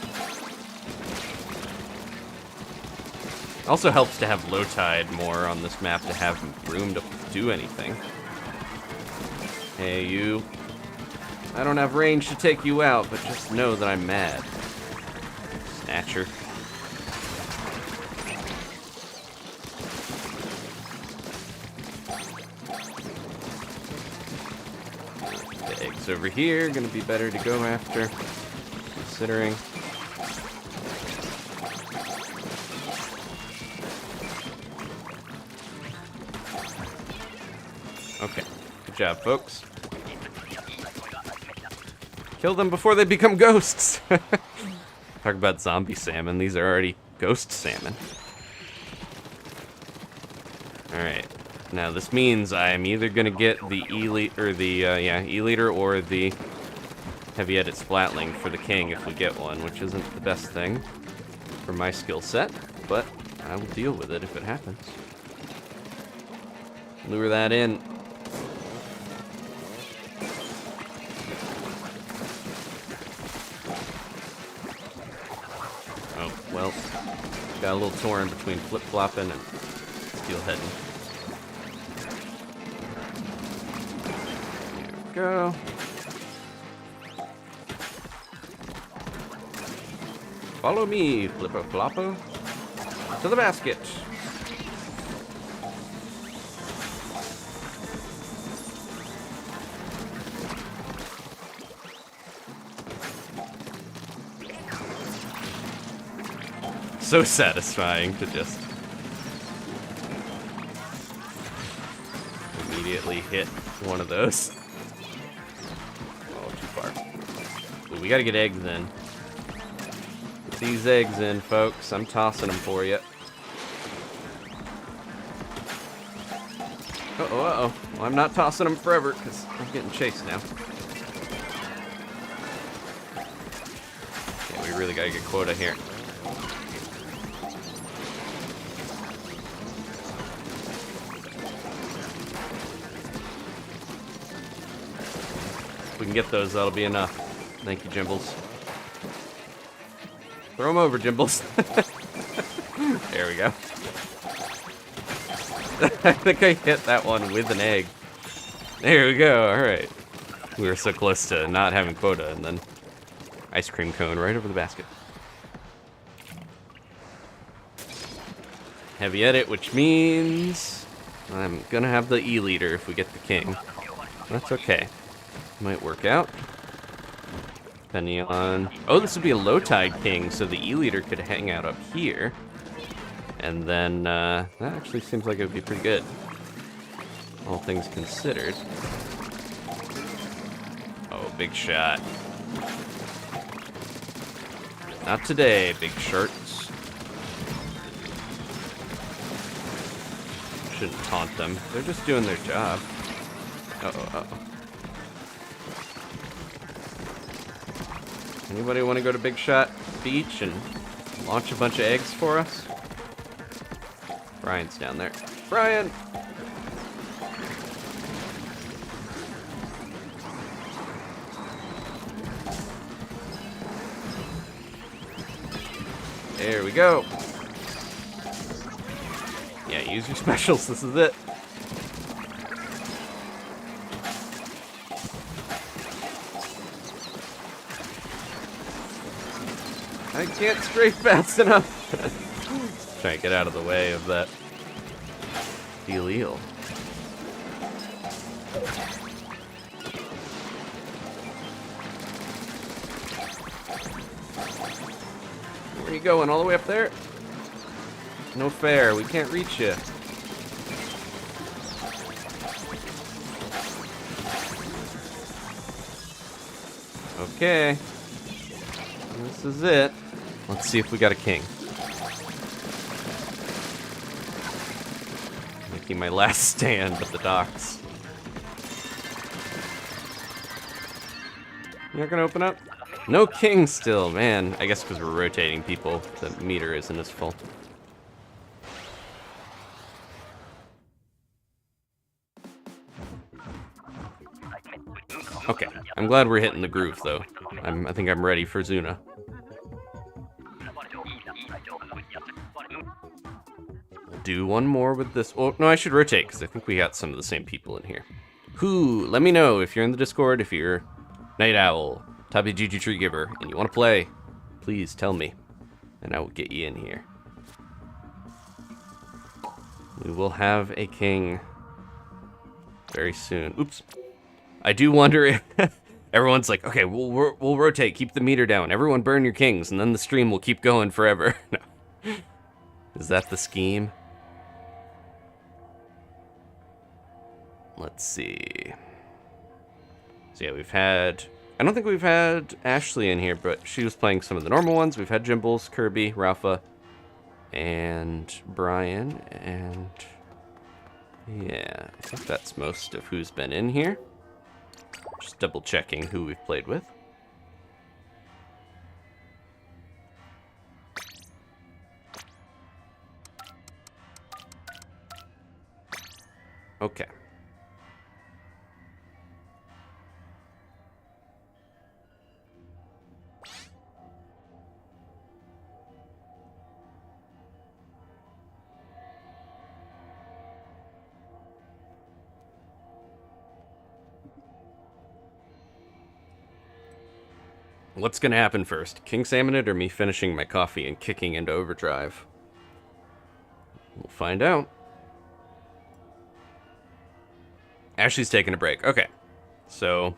Speaker 1: Also helps to have low tide more on this map to have room to do anything. Hey, you. I don't have range to take you out, but just know that I'm mad. Snatcher. The eggs over here, gonna be better to go after, considering. Okay. Good job, folks. Kill them before they become ghosts. Talk about zombie salmon. These are already ghost salmon. Alright. Now this means I'm either gonna get the E-liter or the heavy edit splatling for the king if we get one, which isn't the best thing for my skill set, but I will deal with it if it happens. Lure that in. Oh, well, got a little torn between flip-flopping and steelheading. There we go. Follow me, flipper flopper, to the basket. So satisfying to just immediately hit one of those. Oh, too far. Ooh, we gotta get eggs in. Get these eggs in, folks. I'm tossing them for you. Uh-oh, uh-oh. Well, I'm not tossing them forever, because I'm getting chased now. Yeah, we really gotta get quota here. If we can get those, that'll be enough. Thank you, Jimbles. Throw them over, Jimbles. There we go. I think I hit that one with an egg. There we go, alright. We were so close to not having quota, and then ice cream cone right over the basket. Heavy edit, which means I'm gonna have the E-liter if we get the king. That's okay. Might work out. Depending on... Oh, this would be a low tide king, so the E-liter could hang out up here. And then, that actually seems like it would be pretty good. All things considered. Oh, big shot. Not today, big shirts. Shouldn't taunt them. They're just doing their job. Uh-oh, uh-oh. Anybody want to go to Big Shot Beach and launch a bunch of eggs for us? Brian's down there. Brian! There we go. Yeah, use your specials. This is it. I can't strafe fast enough. Try to get out of the way of that eel. Where are you going? All the way up there? No fair. We can't reach you. Okay. This is it. Let's see if we got a king. Making my last stand at the docks. You're not gonna open up? No king still, man. I guess because we're rotating people, the meter isn't as full. Okay, I'm glad we're hitting the groove though. I think I'm ready for Zuna. Do one more with this. Oh, no, I should rotate because I think we got some of the same people in here. Who? Let me know if you're in the Discord, if you're Night Owl, Tabi Gigi Tree Giver, and you want to play. Please tell me, and I will get you in here. We will have a king very soon. Oops. I do wonder if everyone's like, okay, we'll rotate, keep the meter down. Everyone burn your kings, and then the stream will keep going forever. No. Is that the scheme? Let's see. So yeah, we've had... I don't think we've had Ashley in here, but she was playing some of the normal ones. We've had Jimbles, Kirby, Rafa, and Brian, and... yeah, I think that's most of who's been in here. Just double checking who we've played with. Okay. What's gonna happen first? King Salmonid or me finishing my coffee and kicking into overdrive? We'll find out. Ashley's taking a break. Okay. So,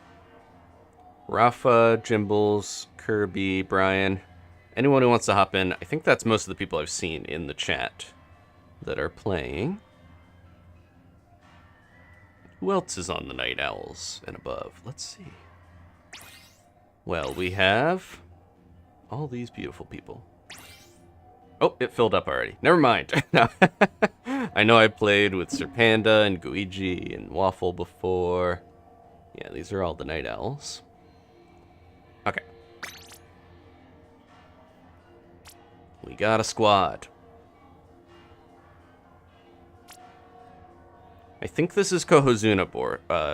Speaker 1: Rafa, Jimbles, Kirby, Brian. Anyone who wants to hop in. I think that's most of the people I've seen in the chat that are playing. Who else is on the Night Owls and above? Let's see. Well, we have all these beautiful people. Oh, it filled up already. Never mind. I know I played with Sir Panda and Guiji and Waffle before. Yeah, these are all the Night Owls. Okay. We got a squad. I think this is Kohozuna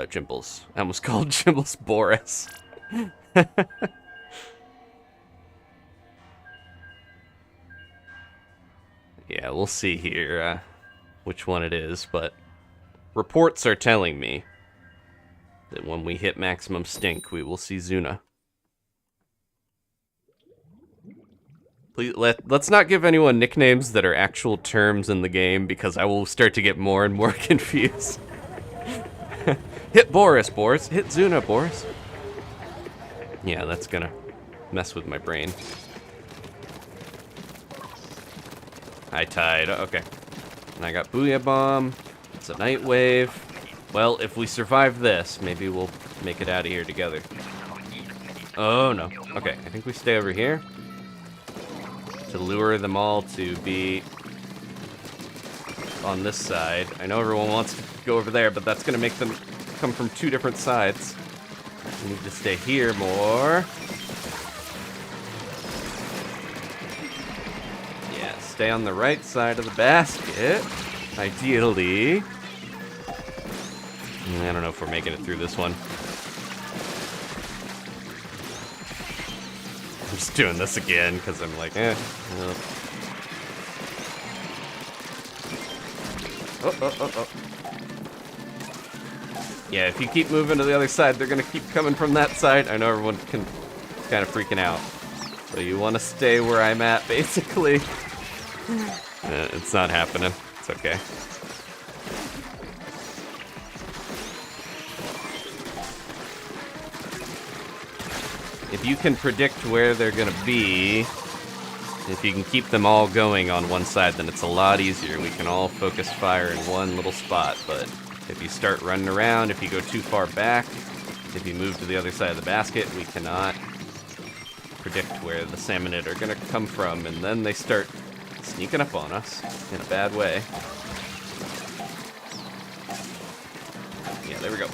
Speaker 1: Jimbles. I almost called Jimbles Boris. Yeah, we'll see here which one it is, but reports are telling me that when we hit maximum stink, we will see Zuna. Please, let's not give anyone nicknames that are actual terms in the game, because I will start to get more and more confused. Hit Boris, Boris. Hit Zuna, Boris. Yeah, that's gonna mess with my brain. High tide, okay. And I got Booyah Bomb. It's a Night Wave. Well, if we survive this, maybe we'll make it out of here together. Oh, no. Okay, I think we stay over here to lure them all to be on this side. I know everyone wants to go over there, but that's gonna make them come from two different sides. We need to stay here more. Yeah, stay on the right side of the basket, ideally. I don't know if we're making it through this one. I'm just doing this again because I'm like, well. Oh. Yeah, if you keep moving to the other side, they're gonna keep coming from that side. I know everyone can kind of freaking out. So you want to stay where I'm at, basically. It's not happening. It's okay. If you can predict where they're gonna be, if you can keep them all going on one side, then it's a lot easier. We can all focus fire in one little spot, but if you start running around, if you go too far back, if you move to the other side of the basket, we cannot predict where the Salmonid are gonna come from, and then they start sneaking up on us in a bad way. Yeah, there we go.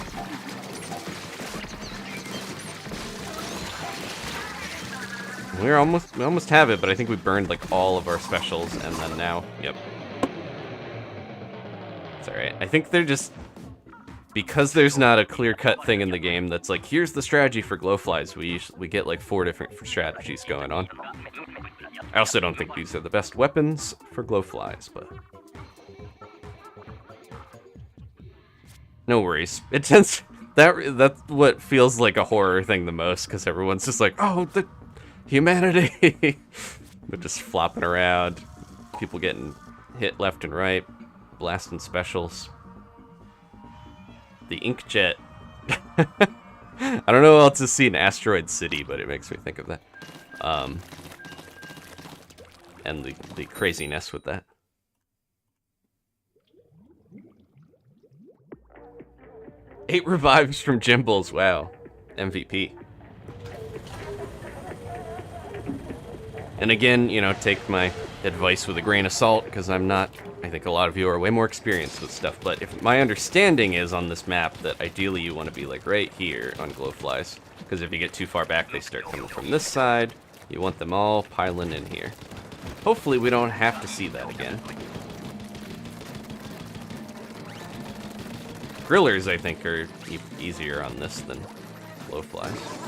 Speaker 1: We almost have it, but I think we burned like all of our specials, and then now, yep. It's alright. I think they're just, because there's not a clear-cut thing in the game that's like, here's the strategy for Glowflies, we get like 4 different strategies going on. I also don't think these are the best weapons for Glowflies, but no worries. It tends, that's what feels like a horror thing the most, because everyone's just like, oh, the humanity. They're just flopping around, people getting hit left and right, blasting specials. The inkjet. I don't know what else to see in Asteroid City, but it makes me think of that. And the craziness with that. 8 revives from Jimbles, wow. MVP. And again, you know, take my advice with a grain of salt, because I'm not, I think a lot of you are way more experienced with stuff, but if my understanding is on this map that ideally you want to be like right here on Glowflies, because if you get too far back, they start coming from this side. You want them all piling in here. Hopefully we don't have to see that again. Grillers, I think, are easier on this than Glowflies.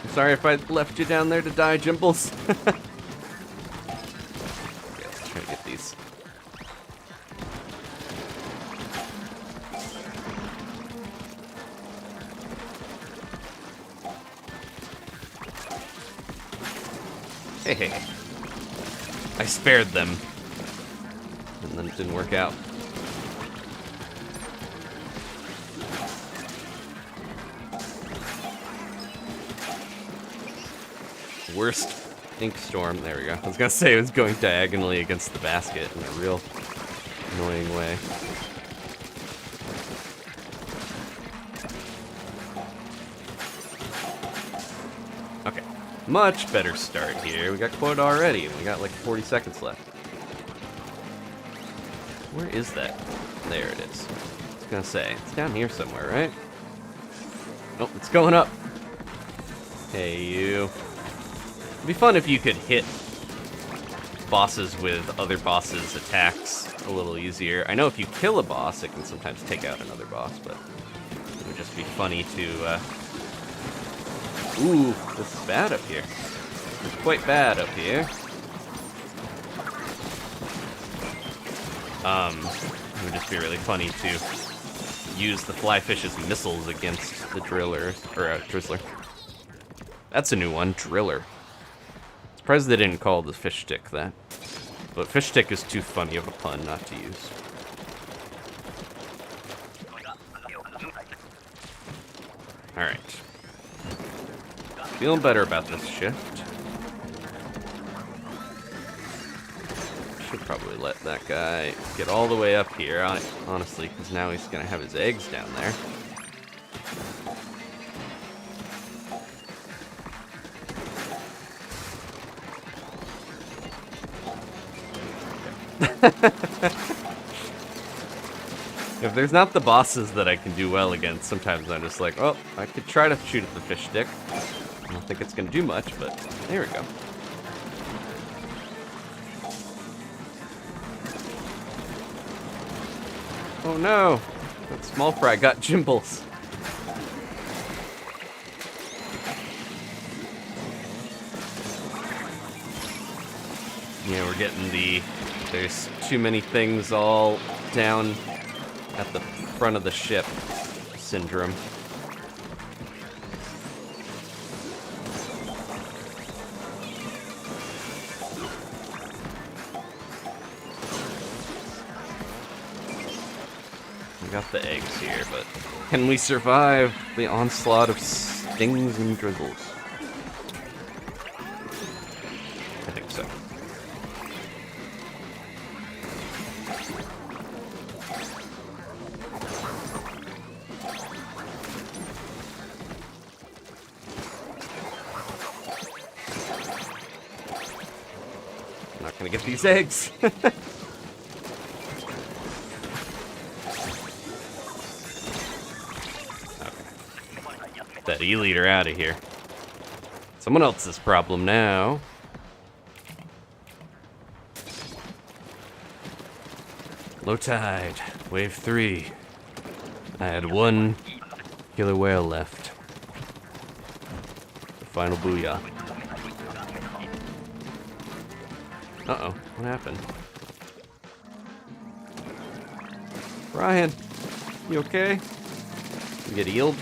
Speaker 1: Sorry if I left you down there to die, Jimbles. Okay, let's try to get these. Hey. I spared them. And then it didn't work out. Worst ink storm. There we go. I was gonna say it was going diagonally against the basket in a real annoying way. Okay. Much better start here. We got quota already, and we got like 40 seconds left. Where is that? There it is. I was gonna say, it's down here somewhere, right? Nope, it's going up. Hey, you. It'd be fun if you could hit bosses with other bosses' attacks a little easier. I know if you kill a boss, it can sometimes take out another boss, but it would just be funny to, Ooh, this is bad up here. It's quite bad up here. It would just be really funny to use the flyfish's missiles against the driller, or drizzler. That's a new one, driller. Surprised they didn't call the fish stick that. But fish stick is too funny of a pun not to use. Alright. Feeling better about this shift. Should probably let that guy get all the way up here, honestly, because now he's going to have his eggs down there. If there's not the bosses that I can do well against, sometimes I'm just like, oh, I could try to shoot at the fish stick. I don't think it's going to do much, but there we go. Oh no, that small fry got Jimbles. Yeah, we're getting there's too many things all down at the front of the ship syndrome. We got the eggs here, but can we survive the onslaught of stings and drizzles? I think so. I'm not gonna get these eggs. That E-leader out of here. Someone else's problem now. Low tide, wave 3. I had one killer whale left. The final booyah. Uh-oh, what happened? Ryan, you okay? You get healed?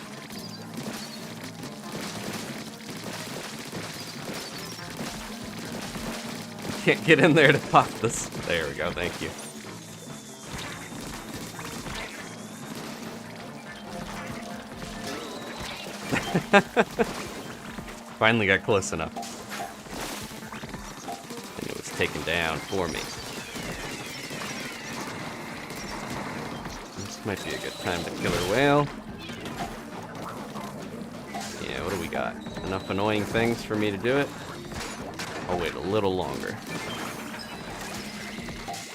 Speaker 1: Can't get in there to pop this. There we go, thank you. Finally got close enough. And it was taken down for me. Might be a good time to killer whale. Yeah, what do we got? Enough annoying things for me to do it? I'll wait a little longer.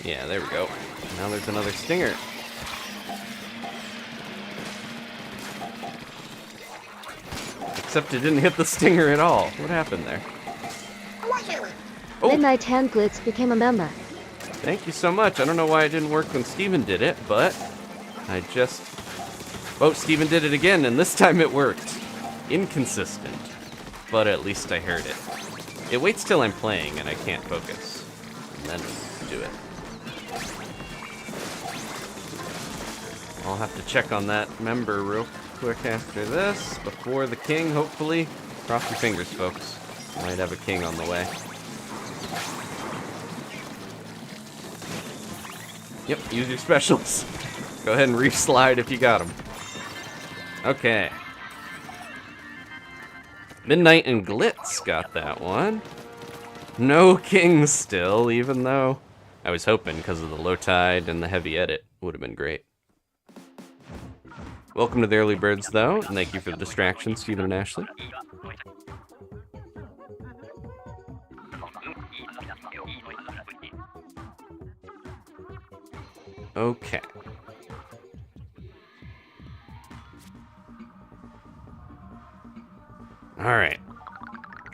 Speaker 1: Yeah, there we go. Now there's another stinger. Except it didn't hit the stinger at all. What happened there? Oh.
Speaker 2: Midnight Hand Glitz became a member.
Speaker 1: Thank you so much. I don't know why it didn't work when Steven did it, but I just... Oh, Steven did it again, and this time it worked. Inconsistent, but at least I heard it. It waits till I'm playing and I can't focus, and then do it. I'll have to check on that member real quick after this, before the king, hopefully. Cross your fingers, folks. Might have a king on the way. Yep, use your specials. Go ahead and re-slide if you got them. Okay. Midnight and Glitz got that one. No kings still, even though I was hoping because of the low tide and the heavy edit would have been great. Welcome to the early birds, though, and thank you for the distraction, Stephen and Ashley. Okay. Alright.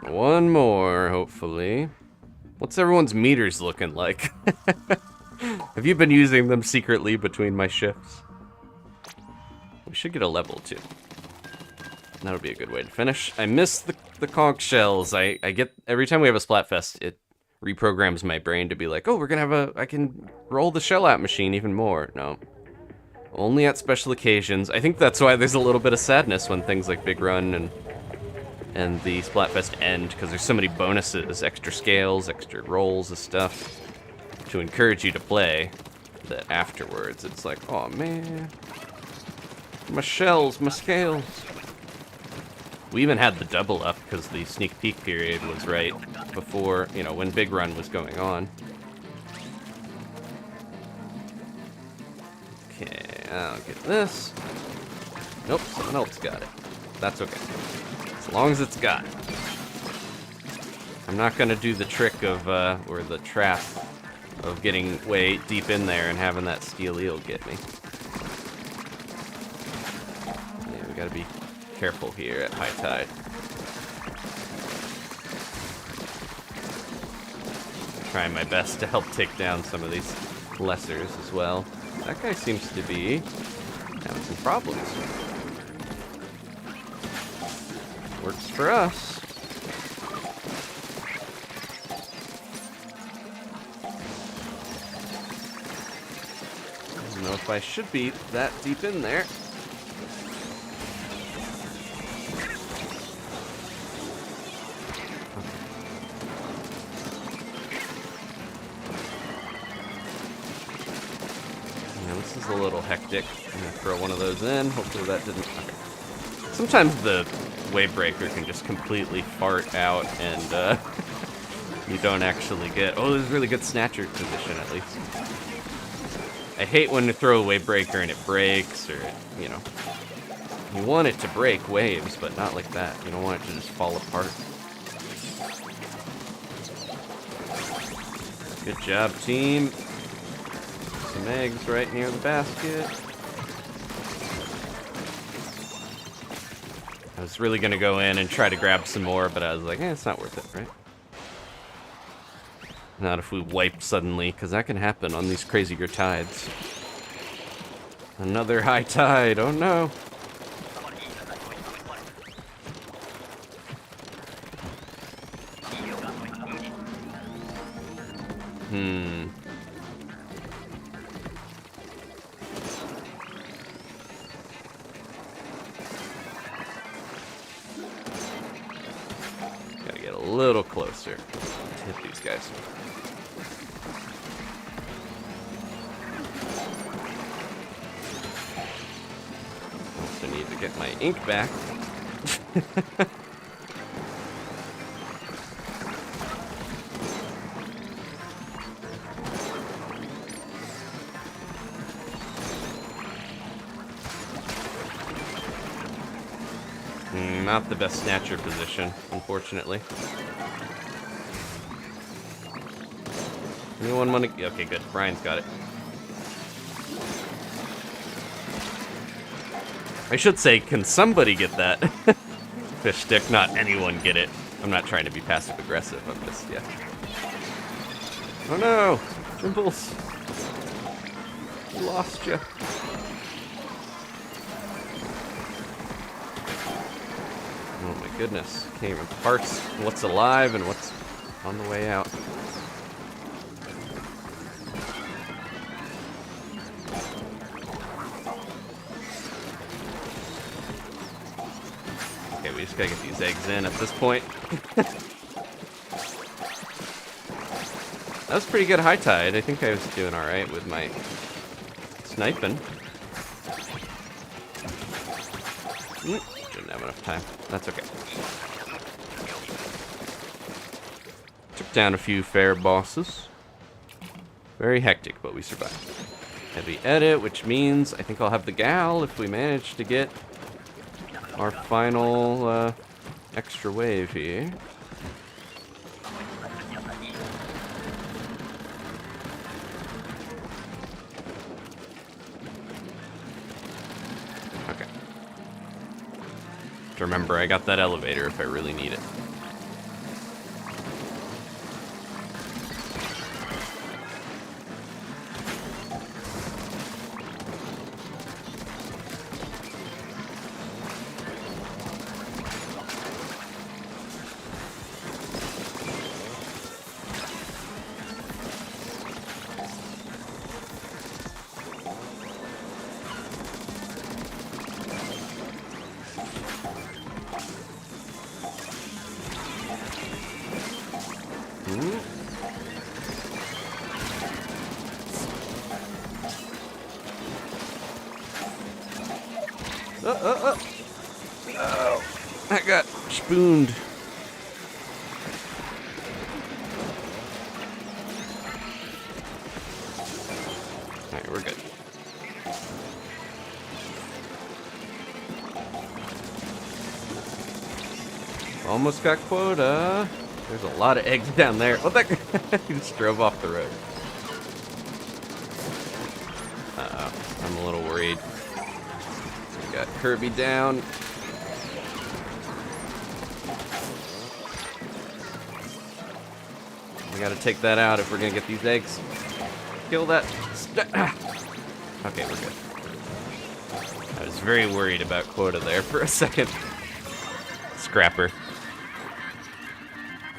Speaker 1: One more, hopefully. What's everyone's meters looking like? Have you been using them secretly between my shifts? We should get a level 2. That'll be a good way to finish. I miss the conch shells. I get, every time we have a Splatfest, it reprograms my brain to be like, oh, we're gonna have I can roll the shell out machine even more. No. Only at special occasions. I think that's why there's a little bit of sadness when things like Big Run and the Splatfest end, because there's so many bonuses, extra scales, extra rolls of stuff to encourage you to play, that afterwards it's like, oh man, my shells, my scales. We even had the double up because the sneak peek period was right before, you know, when Big Run was going on. Okay, I'll get this. Nope, someone else got it. That's okay. As long as it's got it. I'm not gonna do the trick of, or the trap of getting way deep in there and having that steel eel get me. Yeah, we gotta be careful here at high tide. Trying my best to help take down some of these lessers as well. That guy seems to be having some problems. Works for us. I don't know if I should be that deep in there. A little hectic. I'm gonna throw one of those in. Hopefully that didn't. Okay. Sometimes the wave breaker can just completely fart out and you don't actually get. Oh, there's really good snatcher position at least. I hate when you throw a wave breaker and it breaks, or you know, you want it to break waves, but not like that. You don't want it to just fall apart. Good job, team. Some eggs right near the basket. I was really gonna go in and try to grab some more, but I was like, it's not worth it, right? Not if we wipe suddenly, because that can happen on these crazier tides. Another high tide, oh no. Gotta get a little closer to hit these guys. Also need to get my ink back. Not the best snatcher position, unfortunately. Anyone want to... Okay, good. Brian's got it. I should say, can somebody get that? Fish stick, not anyone get it. I'm not trying to be passive-aggressive. I'm just, yeah. Oh no! Dimples! We lost you. Oh my goodness. Can't even parse what's alive and what's on the way out. Okay, we just gotta get these eggs in at this point. That was pretty good high tide. I think I was doing alright with my sniping. Didn't have enough time. That's okay. Took down a few fair bosses. Very hectic, but we survived. Heavy edit, which means I think I'll have the gal if we manage to get our final extra wave here. Okay. To remember, I got that elevator if I really need it. Oh, I got spooned. Alright, we're good. Almost got quota. There's a lot of eggs down there. Oh, that he just drove off the road. Uh-oh, I'm a little worried. We got Kirby down. We gotta take that out if we're gonna get these eggs. Kill that. Okay, we're good. I was very worried about quota there for a second. Scrapper.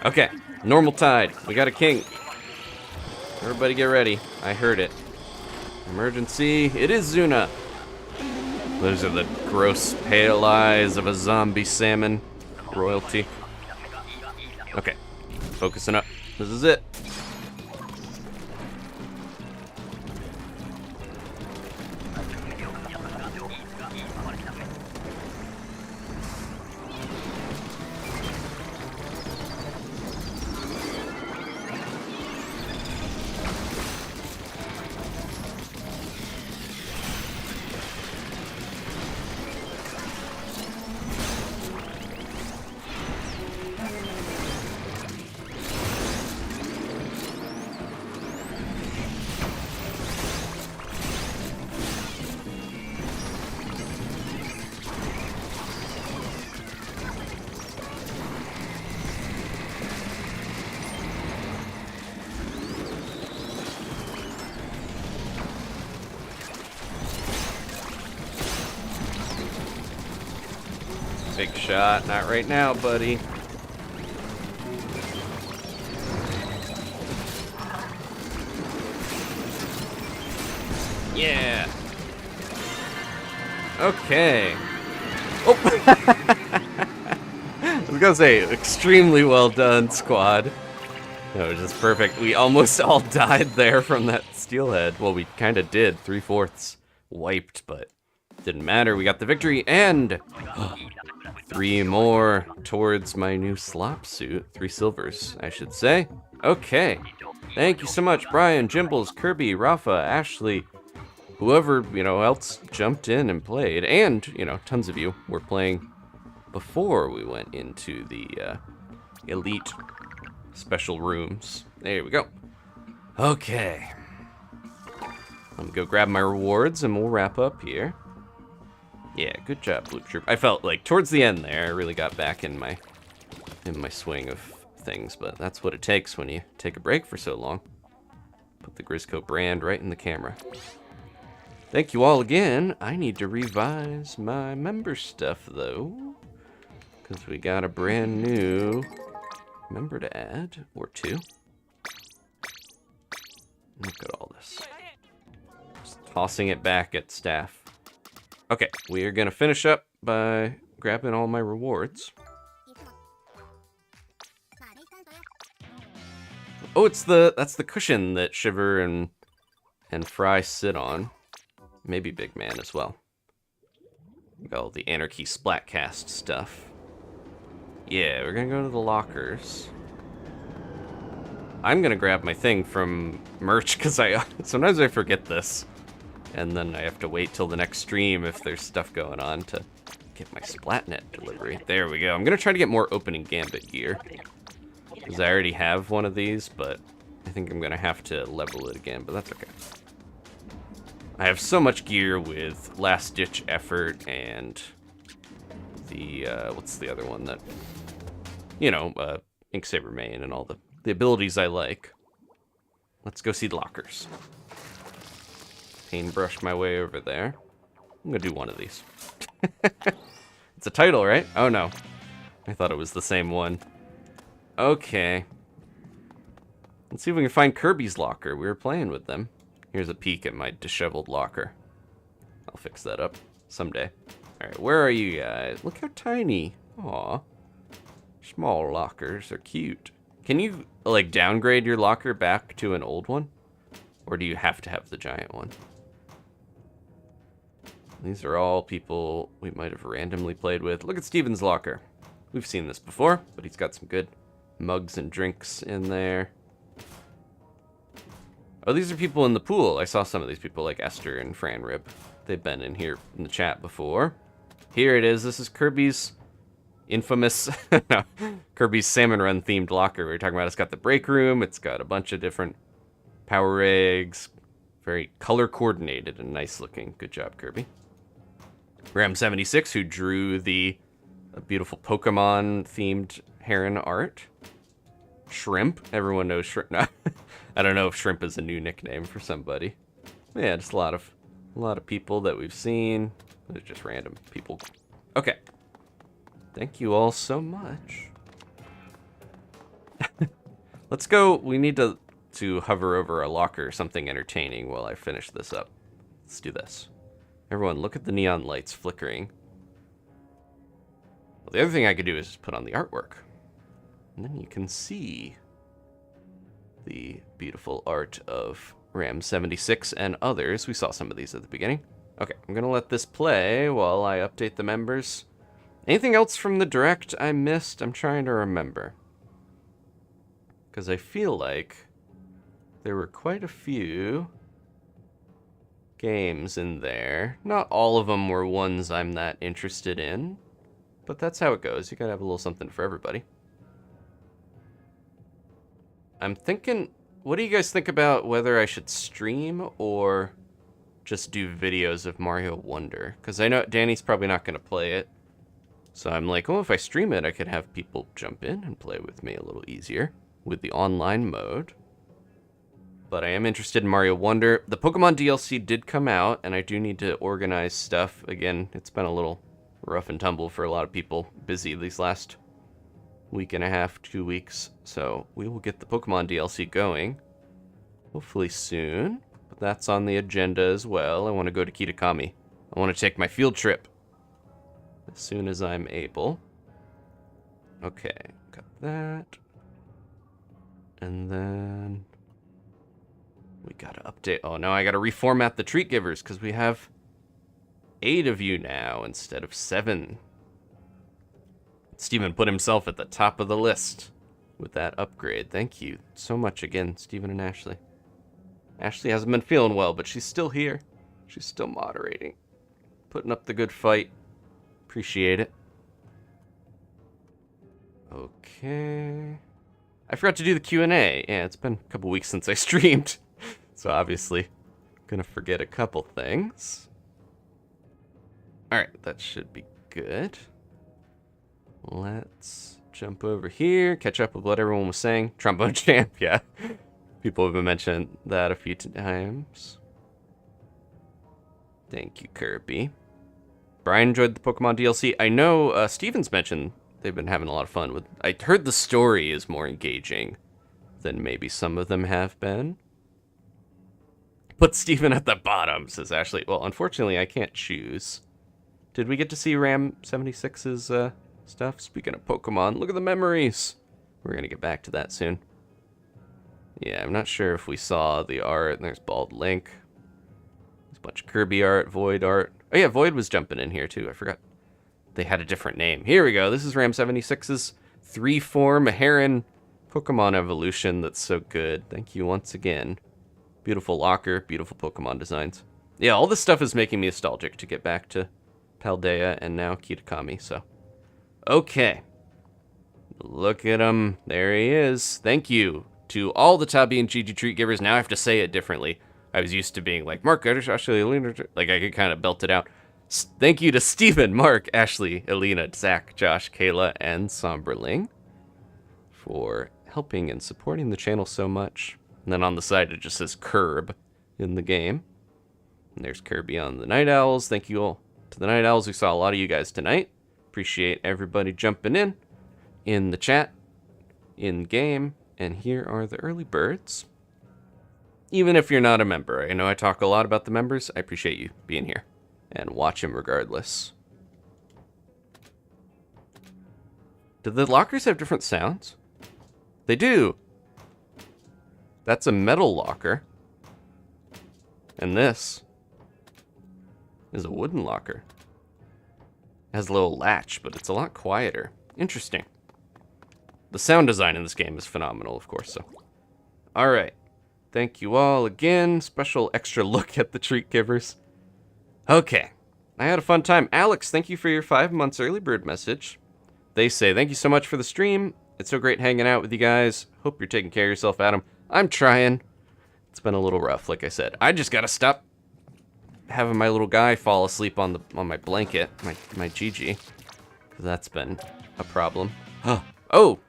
Speaker 1: Okay, normal tide. We got a king. Everybody get ready. I heard it. Emergency. It is Zuna. Those are the gross pale eyes of a zombie salmon. Royalty. Okay, focusing up. This is it. Big shot. Not right now, buddy. Yeah. Okay. Oh. I was gonna say, extremely well done, squad. That was just perfect. We almost all died there from that steelhead. Well, we kind of did. 3/4 wiped, but didn't matter. We got the victory, and 3 more towards my new slop suit. 3 silvers, I should say. Okay. Thank you so much, Brian, Jimbles, Kirby, Rafa, Ashley, whoever, else jumped in and played. And, tons of you were playing before we went into the elite special rooms. There we go. Okay. Let me go grab my rewards and we'll wrap up here. Yeah, good job, Blue Troop. I felt like towards the end there, I really got back in my swing of things, but that's what it takes when you take a break for so long. Put the Grizzco brand right in the camera. Thank you all again. I need to revise my member stuff, though, because we got a brand new member to add, or two. Look at all this. Just tossing it back at staff. Okay, we are going to finish up by grabbing all my rewards. Oh, that's the cushion that Shiver and Fry sit on. Maybe Big Man as well. We got all the Anarchy Splatcast stuff. Yeah, we're gonna go to the lockers. I'm gonna grab my thing from merch because sometimes I forget this, and then I have to wait till the next stream if there's stuff going on to get my Splatnet delivery. There we go. I'm gonna try to get more opening gambit gear because I already have one of these, but I think I'm gonna have to level it again. But that's okay. I have so much gear with Last Ditch Effort and the what's the other one that, you know, Inksaber Main and all the abilities I like. Let's go see the lockers. Paintbrush my way over there. I'm gonna do one of these. It's a title, right? Oh no, I thought it was the same one. Okay. Let's see if we can find Kirby's locker. We were playing with them. Here's a peek at my disheveled locker. I'll fix that up someday. Alright, where are you guys? Look how tiny. Aw. Small lockers are cute. Can you, like, downgrade your locker back to an old one? Or do you have to have the giant one? These are all people we might have randomly played with. Look at Steven's locker. We've seen this before, but he's got some good mugs and drinks in there. Oh, these are people in the pool. I saw some of these people like Esther and Fran Rib. They've been in here in the chat before. Here it is. This is Kirby's infamous, no, Kirby's Salmon Run themed locker we were talking about. It's got the break room. It's got a bunch of different power rigs. Very color coordinated and nice looking. Good job, Kirby. Ram76, who drew the beautiful Pokemon themed heron art. Shrimp. Everyone knows Shrimp. No, I don't know if Shrimp is a new nickname for somebody. Yeah, just a lot of people that we've seen. They're just random people. Okay. Thank you all so much. Let's go. We need to hover over a locker or something entertaining while I finish this up. Let's do this. Everyone, look at the neon lights flickering. Well, the other thing I could do is just put on the artwork. And then you can see the beautiful art of Ram76 and others. We saw some of these at the beginning. Okay, I'm going to let this play while I update the members. Anything else from the Direct I missed? I'm trying to remember. Because I feel like there were quite a few games in there. Not all of them were ones I'm that interested in. But that's how it goes. You got to have a little something for everybody. I'm thinking, what do you guys think about whether I should stream or just do videos of Mario Wonder? Because I know Danny's probably not going to play it. So I'm like, oh, if I stream it, I could have people jump in and play with me a little easier with the online mode. But I am interested in Mario Wonder. The Pokemon DLC did come out, and I do need to organize stuff. Again, it's been a little rough and tumble for a lot of people. Busy these last week and a half, 2 weeks. So we will get the Pokemon DLC going. Hopefully soon. But that's on the agenda as well. I want to go to Kitakami. I want to take my field trip as soon as I'm able. Okay, got that. And then we gotta update. Oh no, I gotta reformat the treat givers because we have 8 of you now instead of 7. Steven put himself at the top of the list with that upgrade. Thank you so much again, Steven and Ashley. Ashley hasn't been feeling well, but she's still here. She's still moderating. Putting up the good fight. Appreciate it. Okay. I forgot to do the Q&A. Yeah, it's been a couple weeks since I streamed. So obviously, gonna forget a couple things. Alright, that should be good. Let's jump over here, catch up with what everyone was saying. Trombone champ, yeah. People have been mentioning that a few times. Thank you, Kirby. Brian enjoyed the Pokemon DLC. I know Steven's mentioned they've been having a lot of fun with. I heard the story is more engaging than maybe some of them have been. Put Steven at the bottom, says Ashley. Well, unfortunately, I can't choose. Did we get to see Ram 76's stuff? Speaking of Pokemon, look at the memories. We're going to get back to that soon. Yeah, I'm not sure if we saw the art. There's Bald Link. There's a bunch of Kirby art, Void art. Oh yeah, Void was jumping in here too. I forgot. They had a different name. Here we go. This is Ram 76's 3-form Heron Pokemon evolution that's so good. Thank you once again. Beautiful locker, beautiful Pokemon designs. Yeah, all this stuff is making me nostalgic to get back to Paldea and now Kitakami, so. Okay. Look at him. There he is. Thank you to all the Tabi and Gigi treat givers. Now I have to say it differently. I was used to being like, Mark, Ashley, Alina, like I could kind of belt it out. Thank you to Steven, Mark, Ashley, Alina, Zach, Josh, Kayla, and Somberling for helping and supporting the channel so much. And then on the side, it just says Curb in the game. And there's Kirby on the Night Owls. Thank you all to the Night Owls. We saw a lot of you guys tonight. Appreciate everybody jumping in the chat, in game. And here are the early birds. Even if you're not a member, I know I talk a lot about the members. I appreciate you being here and watch them regardless. Do the lockers have different sounds? They do. That's a metal locker. And this is a wooden locker. It has a little latch, but it's a lot quieter. Interesting. The sound design in this game is phenomenal, of course, so. All right. Thank you all again. Special extra look at the treat givers. Okay. I had a fun time. Alex, thank you for your 5 months early bird message. They say, thank you so much for the stream. It's so great hanging out with you guys. Hope you're taking care of yourself, Adam. I'm trying. It's been a little rough, like I said. I just gotta stop having my little guy fall asleep on my blanket, my Gigi. That's been a problem. Oh!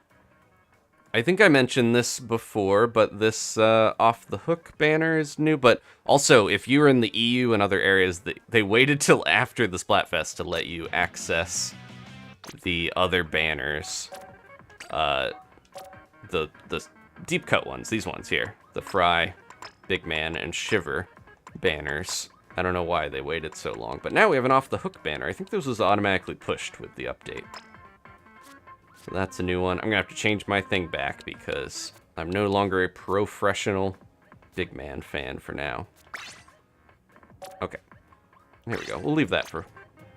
Speaker 1: I think I mentioned this before, but this Off the Hook banner is new. But also, if you were in the EU and other areas, they waited till after the Splatfest to let you access the other banners. The deep cut ones, these ones here. The Fry, Big Man, and Shiver banners. I don't know why they waited so long, but now we have an Off the Hook banner. I think this was automatically pushed with the update. So that's a new one. I'm gonna have to change my thing back because I'm no longer a professional Big Man fan for now. Okay. There we go. We'll leave that for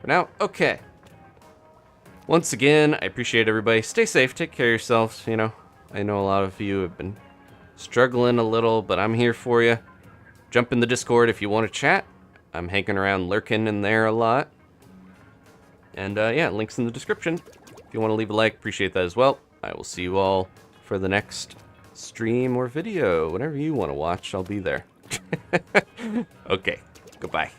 Speaker 1: now. Okay. Once again, I appreciate everybody. Stay safe. Take care of yourselves. You know, I know a lot of you have been struggling a little, but I'm here for you. Jump in the Discord if you want to chat. I'm hanging around, lurking in there a lot. And yeah, links in the description. If you want to leave a like, appreciate that as well. I will see you all for the next stream or video. Whatever you want to watch, I'll be there. Okay, goodbye.